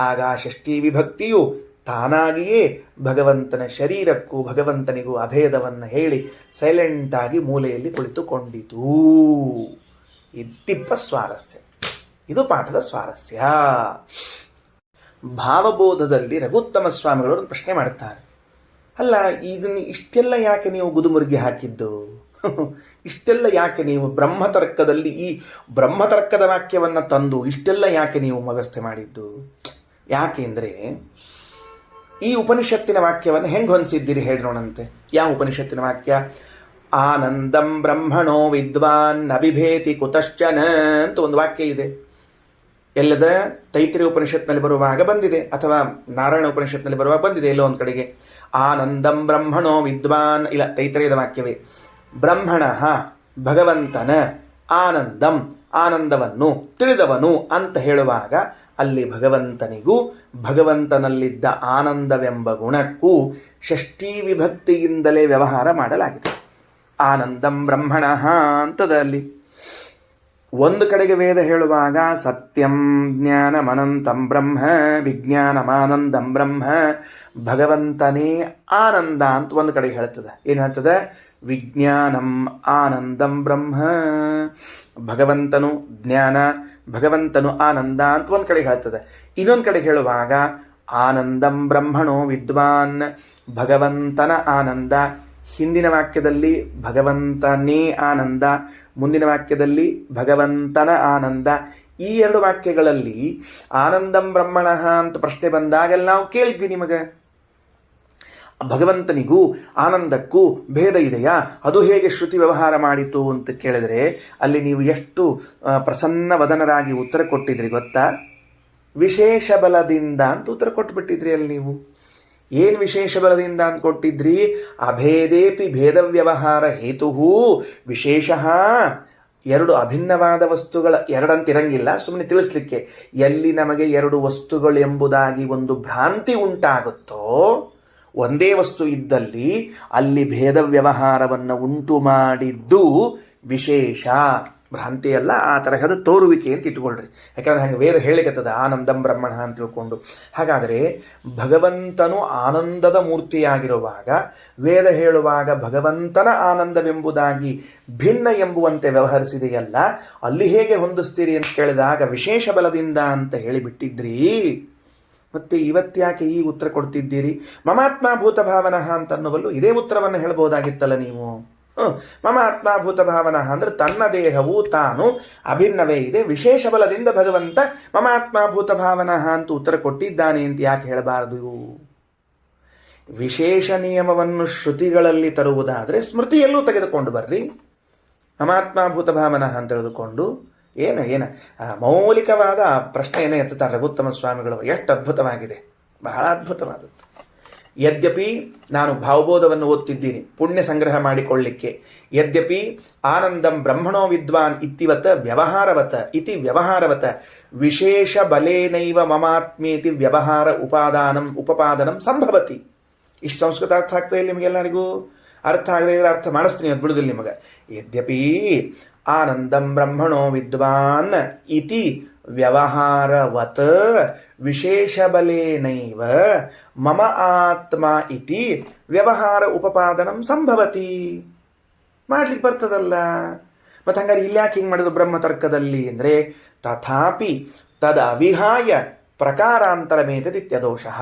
ಆಗ ಷಷ್ಠಿ ವಿಭಕ್ತಿಯು ತಾನಾಗಿಯೇ ಭಗವಂತನ ಶರೀರಕ್ಕೂ ಭಗವಂತನಿಗೂ ಅಭೇದವನ್ನು ಹೇಳಿ ಸೈಲೆಂಟಾಗಿ ಮೂಲೆಯಲ್ಲಿ ಕುಳಿತುಕೊಂಡಿತು. ಇದ್ದಿಪ್ಪ ಸ್ವಾರಸ್ಯ. ಇದು ಪಾಠದ ಸ್ವಾರಸ್ಯ. ಭಾವಬೋಧದಲ್ಲಿ ರಘುತ್ತಮ ಸ್ವಾಮಿಗಳು ಒಂದು ಪ್ರಶ್ನೆ ಮಾಡ್ತಾರೆ. ಅಲ್ಲ, ಇದನ್ನು ಇಷ್ಟೆಲ್ಲ ಯಾಕೆ ನೀವು ಗುದುಮುರುಗಿ ಹಾಕಿದ್ದು? ಇಷ್ಟೆಲ್ಲ ಯಾಕೆ ನೀವು ಬ್ರಹ್ಮತರ್ಕದಲ್ಲಿ ಈ ಬ್ರಹ್ಮತರ್ಕದ ವಾಕ್ಯವನ್ನು ತಂದು ಇಷ್ಟೆಲ್ಲ ಯಾಕೆ ನೀವು ಮಗಸ್ತೆ ಮಾಡಿದ್ದು? ಯಾಕೆ ಅಂದರೆ ಈ ಉಪನಿಷತ್ತಿನ ವಾಕ್ಯವನ್ನು ಹೆಂಗೆ ಹೊಂದಿಸಿದ್ದೀರಿ ಹೇಳೋಣಂತೆ. ಯಾವ ಉಪನಿಷತ್ತಿನ ವಾಕ್ಯ? ಆನಂದಂ ಬ್ರಹ್ಮಣೋ ವಿದ್ವಾನ್ ಅಭಿಭೇತಿ ಕುತಶ್ಚನ ಅಂತ ಒಂದು ವಾಕ್ಯ ಇದೆ. ಎಲ್ಲದ ತೈತ್ರಿಯ ಉಪನಿಷತ್ನಲ್ಲಿ ಬರುವಾಗ ಬಂದಿದೆ, ಅಥವಾ ನಾರಾಯಣ ಉಪನಿಷತ್ನಲ್ಲಿ ಬರುವಾಗ ಬಂದಿದೆ ಎಲ್ಲೋ ಒಂದು ಕಡೆಗೆ. ಆನಂದಂ ಬ್ರಹ್ಮಣೋ ವಿದ್ವಾನ್, ಇಲ್ಲ ತೈತ್ರೇಯದ ವಾಕ್ಯವೇ. ಬ್ರಹ್ಮಣ ಭಗವಂತನ, ಆನಂದಂ ಆನಂದವನ್ನು ತಿಳಿದವನು ಅಂತ ಹೇಳುವಾಗ ಅಲ್ಲಿ ಭಗವಂತನಿಗೂ ಭಗವಂತನಲ್ಲಿದ್ದ ಆನಂದವೆಂಬ ಗುಣಕ್ಕೂ ಷಷ್ಠಿ ವಿಭಕ್ತಿಯಿಂದಲೇ ವ್ಯವಹಾರ ಮಾಡಲಾಗಿದೆ. ಆನಂದಂ ಬ್ರಹ್ಮಣ ಅಂತದಲ್ಲಿ ಒಂದು ಕಡೆಗೆ ವೇದ ಹೇಳುವಾಗ ಸತ್ಯಂ ಜ್ಞಾನಮನಂತಂ ಬ್ರಹ್ಮ ವಿಜ್ಞಾನಮಾನಂದಂ ಬ್ರಹ್ಮ, ಭಗವಂತನೇ ಆನಂದ ಅಂತ ಒಂದು ಕಡೆಗೆ ಹೇಳ್ತದೆ. ಏನು ಹೇಳ್ತದೆ? ವಿಜ್ಞಾನಂ ಆನಂದಂ ಬ್ರಹ್ಮ, ಭಗವಂತನು ಜ್ಞಾನ, ಭಗವಂತನು ಆನಂದ ಅಂತ ಒಂದು ಕಡೆ ಹೇಳ್ತದೆ. ಇನ್ನೊಂದು ಕಡೆ ಹೇಳುವಾಗ ಆನಂದಂ ಬ್ರಹ್ಮಣೋ ವಿದ್ವಾನ್, ಭಗವಂತನ ಆನಂದ. ಹಿಂದಿನ ವಾಕ್ಯದಲ್ಲಿ ಭಗವಂತನೇ ಆನಂದ, ಮುಂದಿನ ವಾಕ್ಯದಲ್ಲಿ ಭಗವಂತನ ಆನಂದ. ಈ 2 ವಾಕ್ಯಗಳಲ್ಲಿ ಆನಂದಂ ಬ್ರಹ್ಮಣ ಅಂತ ಪ್ರಶ್ನೆ ಬಂದಾಗೆಲ್ಲ ನಾವು ಕೇಳಿದ್ವಿ ನಿಮಗೆ, ಭಗವಂತನಿಗೂ ಆನಂದಕ್ಕೂ ಭೇದ ಇದೆಯಾ, ಅದು ಹೇಗೆ ಶ್ರುತಿ ವ್ಯವಹಾರ ಮಾಡಿತು ಅಂತ ಕೇಳಿದರೆ ಅಲ್ಲಿ ನೀವು ಎಷ್ಟು ಪ್ರಸನ್ನ ವದನರಾಗಿ ಉತ್ತರ ಕೊಟ್ಟಿದ್ರಿ ಗೊತ್ತಾ? ವಿಶೇಷ ಬಲದಿಂದ ಅಂತ ಉತ್ತರ ಕೊಟ್ಟುಬಿಟ್ಟಿದ್ರಿ ಅಲ್ಲಿ ನೀವು. ಏನು ವಿಶೇಷ ಬಲದಿಂದ ಅಂತ ಕೊಟ್ಟಿದ್ರಿ? ಅಭೇದೇಪಿ ಭೇದ ವ್ಯವಹಾರ ಹೇತು ವಿಶೇಷ. ಎರಡು ಅಭಿನ್ನವಾದ ವಸ್ತುಗಳ ಎರಡಂತಿರಂಗಿಲ್ಲ, ಸುಮ್ಮನೆ ತಿಳಿಸ್ಲಿಕ್ಕೆ. ಎಲ್ಲಿ ನಮಗೆ ಎರಡು ವಸ್ತುಗಳು ಎಂಬುದಾಗಿ ಒಂದು ಭ್ರಾಂತಿ ಉಂಟಾಗುತ್ತೋ, ಒಂದೇ ವಸ್ತು ಇದ್ದಲ್ಲಿ ಅಲ್ಲಿ ಭೇದ ವ್ಯವಹಾರವನ್ನು ಉಂಟು ಮಾಡಿದ್ದು ವಿಶೇಷ. ಭ್ರಾಂತಿಯಲ್ಲ, ಆ ತರಹದ ತೋರುವಿಕೆ ಅಂತ ಇಟ್ಕೊಳ್ರಿ. ಯಾಕಂದ್ರೆ ಹಂಗೆ ವೇದ ಹೇಳಿಕತ್ತದ ಆನಂದಂ ಬ್ರಹ್ಮಣ ಅಂತ ತಿಳ್ಕೊಂಡು. ಹಾಗಾದರೆ ಭಗವಂತನು ಆನಂದದ ಮೂರ್ತಿಯಾಗಿರುವಾಗ ವೇದ ಹೇಳುವಾಗ ಭಗವಂತನ ಆನಂದವೆಂಬುದಾಗಿ ಭಿನ್ನ ಎಂಬುವಂತೆ ವ್ಯವಹರಿಸಿದೆಯಲ್ಲ, ಅಲ್ಲಿ ಹೇಗೆ ಹೊಂದಿಸ್ತೀರಿ ಅಂತ ಕೇಳಿದಾಗ ವಿಶೇಷ ಬಲದಿಂದ ಅಂತ ಹೇಳಿಬಿಟ್ಟಿದ್ರಿ. ಮತ್ತೆ ಇವತ್ತ್ಯಾಕೆ ಈ ಉತ್ತರ ಕೊಡ್ತಿದ್ದೀರಿ? ಮಮಾತ್ಮಭೂತ ಭಾವನಃ ಅಂತನ್ನುವಲ್ಲೂ ಇದೇ ಉತ್ತರವನ್ನು ಹೇಳ್ಬೋದಾಗಿತ್ತಲ್ಲ ನೀವು. ಮಮ ಆತ್ಮಭೂತ ಭಾವನಃ ಅಂದರೆ ತನ್ನ ದೇಹವು ತಾನು ಅಭಿನ್ನವೇ ಇದೆ, ವಿಶೇಷ ಬಲದಿಂದ ಭಗವಂತ ಮಮ ಆತ್ಮಭೂತ ಭಾವನಃ ಅಂತ ಉತ್ತರ ಕೊಟ್ಟಿದ್ದಾನೆ ಅಂತ ಯಾಕೆ ಹೇಳಬಾರದು? ವಿಶೇಷ ನಿಯಮವನ್ನು ಶ್ರುತಿಗಳಲ್ಲಿ ತರುವುದಾದರೆ ಸ್ಮೃತಿಯಲ್ಲೂ ತೆಗೆದುಕೊಂಡು ಬರ್ರಿ. ಮಮಾತ್ಮಭೂತ ಭಾವನಃ ಅಂತ ತೆಗೆದುಕೊಂಡು ಏನ ಮೌಲಿಕವಾದ ಪ್ರಶ್ನೆಯನ್ನೇ ಎತ್ತುತ್ತಾರೆ ರಘುತ್ತಮ ಸ್ವಾಮಿಗಳು. ಎಷ್ಟು ಅದ್ಭುತವಾಗಿದೆ, ಬಹಳ ಅದ್ಭುತವಾದದ್ದು. ಯದ್ಯಪಿ ನಾನು ಭಾವಬೋಧವನ್ನು ಓದ್ತಿದ್ದೀನಿ ಪುಣ್ಯ ಸಂಗ್ರಹ ಮಾಡಿಕೊಳ್ಳಿಕ್ಕೆ. ಯದ್ಯಪಿ ಆನಂದಂ ಬ್ರಹ್ಮಣೋ ವಿದ್ವಾನ್ ಇತಿವತ್ ವ್ಯವಹಾರವತ್ ಇತಿ ವ್ಯವಹಾರವತ್ ವಿಶೇಷ ಬಲೇನೈವ ಮಮಾತ್ಮೇತಿ ವ್ಯವಹಾರ ಉಪಪಾದನಂ ಸಂಭವತಿ. ಇಷ್ಟು ಸಂಸ್ಕೃತ ಅರ್ಥ ಆಗ್ತಾ ಇಲ್ಲ ನಿಮಗೆಲ್ಲರಿಗೂ? ಅರ್ಥ ಆಗದೆ ಇದ್ರೆ ಅರ್ಥ ಮಾಡಿಸ್ತೀನಿ, ಅದು ಬಿಡುದಿಲ್ಲ ನಿಮಗೆ. ಯದ್ಯಪಿ ಆನಂದಂ ಬ್ರಹ್ಮಣೋ ವಿದ್ವಾನ್ ಇತಿ ವ್ಯವಹಾರವತ್ ವಿಶೇಷ ಬಲೇನೈವ ಮಮ ಆತ್ಮ ಇತಿ ವ್ಯವಹಾರ ಉಪಪಾದನಂ ಸಂಭವತಿ. ಮಾಡ್ಲಿಕ್ಕೆ ಬರ್ತದಲ್ಲ. ಮತ್ತು ಹಂಗಾರೆ ಇಲ್ಯಾಕೆ ಹಿಂಗೆ ಮಾಡಿದ್ರು ಬ್ರಹ್ಮತರ್ಕದಲ್ಲಿ ಅಂದರೆ ತಥಾಪಿ ತದ ಅವಿಹಾಯ ಪ್ರಕಾರಾಂತರಮೇತದಿತ್ಯದೋಷಃ.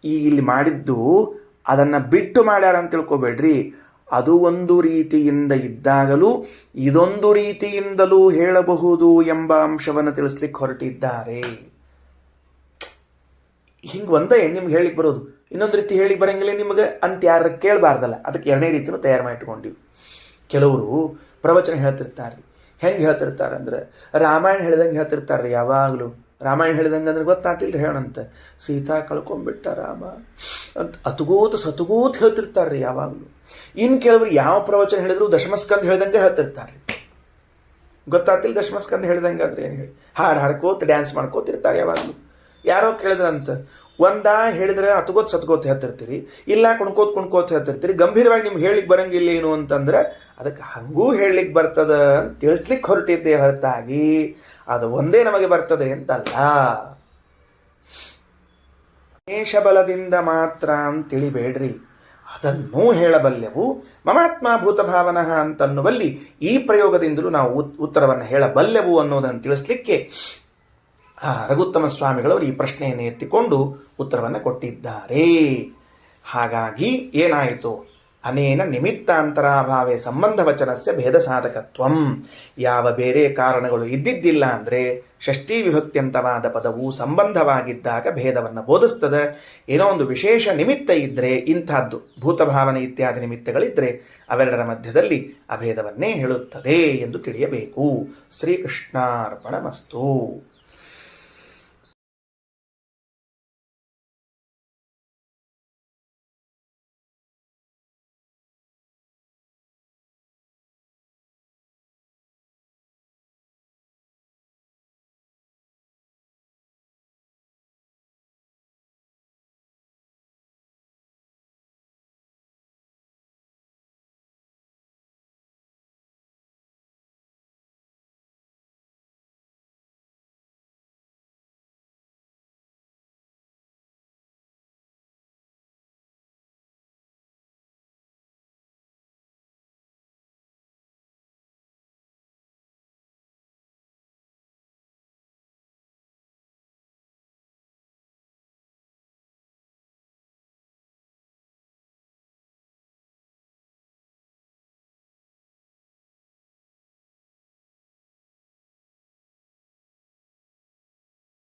ಈಗ ಇಲ್ಲಿ ಮಾಡಿದ್ದು ಅದನ್ನು ಬಿಟ್ಟು ಮಾಡ್ಯಾರ ಅಂತ ತಿಳ್ಕೊಬೇಡ್ರಿ. ಅದು ಒಂದು ರೀತಿಯಿಂದ ಇದ್ದಾಗಲೂ ಇದೊಂದು ರೀತಿಯಿಂದಲೂ ಹೇಳಬಹುದು ಎಂಬ ಅಂಶವನ್ನು ತಿಳಿಸ್ಲಿಕ್ಕೆ ಹೊರಟಿದ್ದಾರೆ. ಹಿಂಗೆ ಒಂದೇ ನಿಮ್ಗೆ ಹೇಳಿಕ್ಕೆ ಬರೋದು, ಇನ್ನೊಂದು ರೀತಿ ಹೇಳಿಕ್ಕೆ ಬರಂಗಿಲ್ಲ ನಿಮಗೆ ಅಂತ ಯಾರು ಕೇಳಬಾರ್ದಲ್ಲ. ಅದಕ್ಕೆ ಎರಡನೇ ರೀತಿಯೂ ತಯಾರು ಮಾಡಿಟ್ಕೊಂಡಿವಿ. ಕೆಲವರು ಪ್ರವಚನ ಹೇಳ್ತಿರ್ತಾರೆ. ಹೆಂಗೆ ಹೇಳ್ತಿರ್ತಾರೆ ಅಂದ್ರೆ ರಾಮಾಯಣ ಹೇಳ್ದಂಗೆ ಹೇಳ್ತಿರ್ತಾರೆ ಯಾವಾಗಲೂ. ರಾಮಾಯಣ ಹೇಳಿದಂಗೆ ಅಂದ್ರೆ ಗೊತ್ತಾತಿಲ್ರಿ ಹೇಳಂತ, ಸೀತಾ ಕಳ್ಕೊಂಡ್ಬಿಟ್ಟ ರಾಮ ಅಂತ ಸತುಗೋತ ಹೇಳ್ತಿರ್ತಾರೆ ಯಾವಾಗಲೂ. ಇನ್ನು ಕೆಲವರು ಯಾವ ಪ್ರವಚನ ಹೇಳಿದ್ರು ದಶಮಸ್ಕಂದ ಹೇಳ್ದಂಗೆ ಹೇಳ್ತಿರ್ತಾರೆ. ಗೊತ್ತಾತಿಲ್ಲ ದಶಮಸ್ಕಂದ ಹೇಳ್ದಂಗೆ ಅಂದ್ರೆ ಏನು ಹೇಳಿ, ಹಾಡ್ಕೋತ ಡ್ಯಾನ್ಸ್ ಮಾಡ್ಕೋತಿರ್ತಾರೆ ಯಾವಾಗಲೂ. ಯಾರೋ ಕೇಳಿದ್ರಂತ, ಒಂದ ಹೇಳಿದ್ರೆ ಸತ್ಕೋತ ಹೇಳ್ತಿರ್ತೀರಿ, ಇಲ್ಲ ಕುಣ್ಕೋತ ಹೇಳ್ತಿರ್ತೀರಿ. ಗಂಭೀರವಾಗಿ ನಿಮ್ಗೆ ಹೇಳಿಕ್ ಬರಂಗಿಲ್ಲ ಏನು ಅಂತಂದ್ರೆ ಅದಕ್ಕೆ ಹಂಗೂ ಹೇಳಲಿಕ್ಕೆ ಬರ್ತದ ಅಂತ ತಿಳಿಸ್ಲಿಕ್ಕೆ ಹೊರಟಿದ್ದೆ ಹೊರತಾಗಿ ಅದು ಒಂದೇ ನಮಗೆ ಬರ್ತದೆ ಅಂತಲ್ಲ. ವಿಶೇಷ ಬಲದಿಂದ ಮಾತ್ರ ಅಂತ ತಿಳಿಬೇಡ್ರಿ, ಅದನ್ನೂ ಹೇಳಬಲ್ಲೆವು. ಮಮಾತ್ಮಭೂತ ಭಾವನಃ ಅಂತನ್ನುವಲ್ಲಿ ಈ ಪ್ರಯೋಗದಿಂದಲೂ ನಾವು ಉತ್ತರವನ್ನು ಹೇಳಬಲ್ಲೆವು ಅನ್ನೋದನ್ನು ತಿಳಿಸ್ಲಿಕ್ಕೆ ರಘುತ್ತಮ ಸ್ವಾಮಿಗಳವರು ಈ ಪ್ರಶ್ನೆಯನ್ನು ಎತ್ತಿಕೊಂಡು ಉತ್ತರವನ್ನು ಕೊಟ್ಟಿದ್ದಾರೆ. ಹಾಗಾಗಿ ಏನಾಯಿತು? ಅನೇನ ನಿಮಿತ್ತಾಂತರಾಭಾವೇ ಸಂಬಂಧವಚನಸ್ಯ ಭೇದ ಸಾಧಕತ್ವಂ. ಯಾವ ಬೇರೆ ಕಾರಣಗಳು ಇದ್ದಿದ್ದಿಲ್ಲ ಅಂದರೆ ಷಷ್ಠೀ ವಿಭಕ್ತ್ಯಂತವಾದ ಪದವು ಸಂಬಂಧವಾಗಿದ್ದಾಗ ಭೇದವನ್ನು ಬೋಧಿಸ್ತದೆ. ಏನೋ ಒಂದು ವಿಶೇಷ ನಿಮಿತ್ತ ಇದ್ದರೆ, ಇಂಥದ್ದು ಭೂತಭಾವನೆ ಇತ್ಯಾದಿ ನಿಮಿತ್ತಗಳಿದ್ದರೆ ಅವೆರಡರ ಮಧ್ಯದಲ್ಲಿ ಅಭೇದವನ್ನೇ ಹೇಳುತ್ತದೆ ಎಂದು ತಿಳಿಯಬೇಕು. ಶ್ರೀಕೃಷ್ಣಾರ್ಪಣಮಸ್ತು.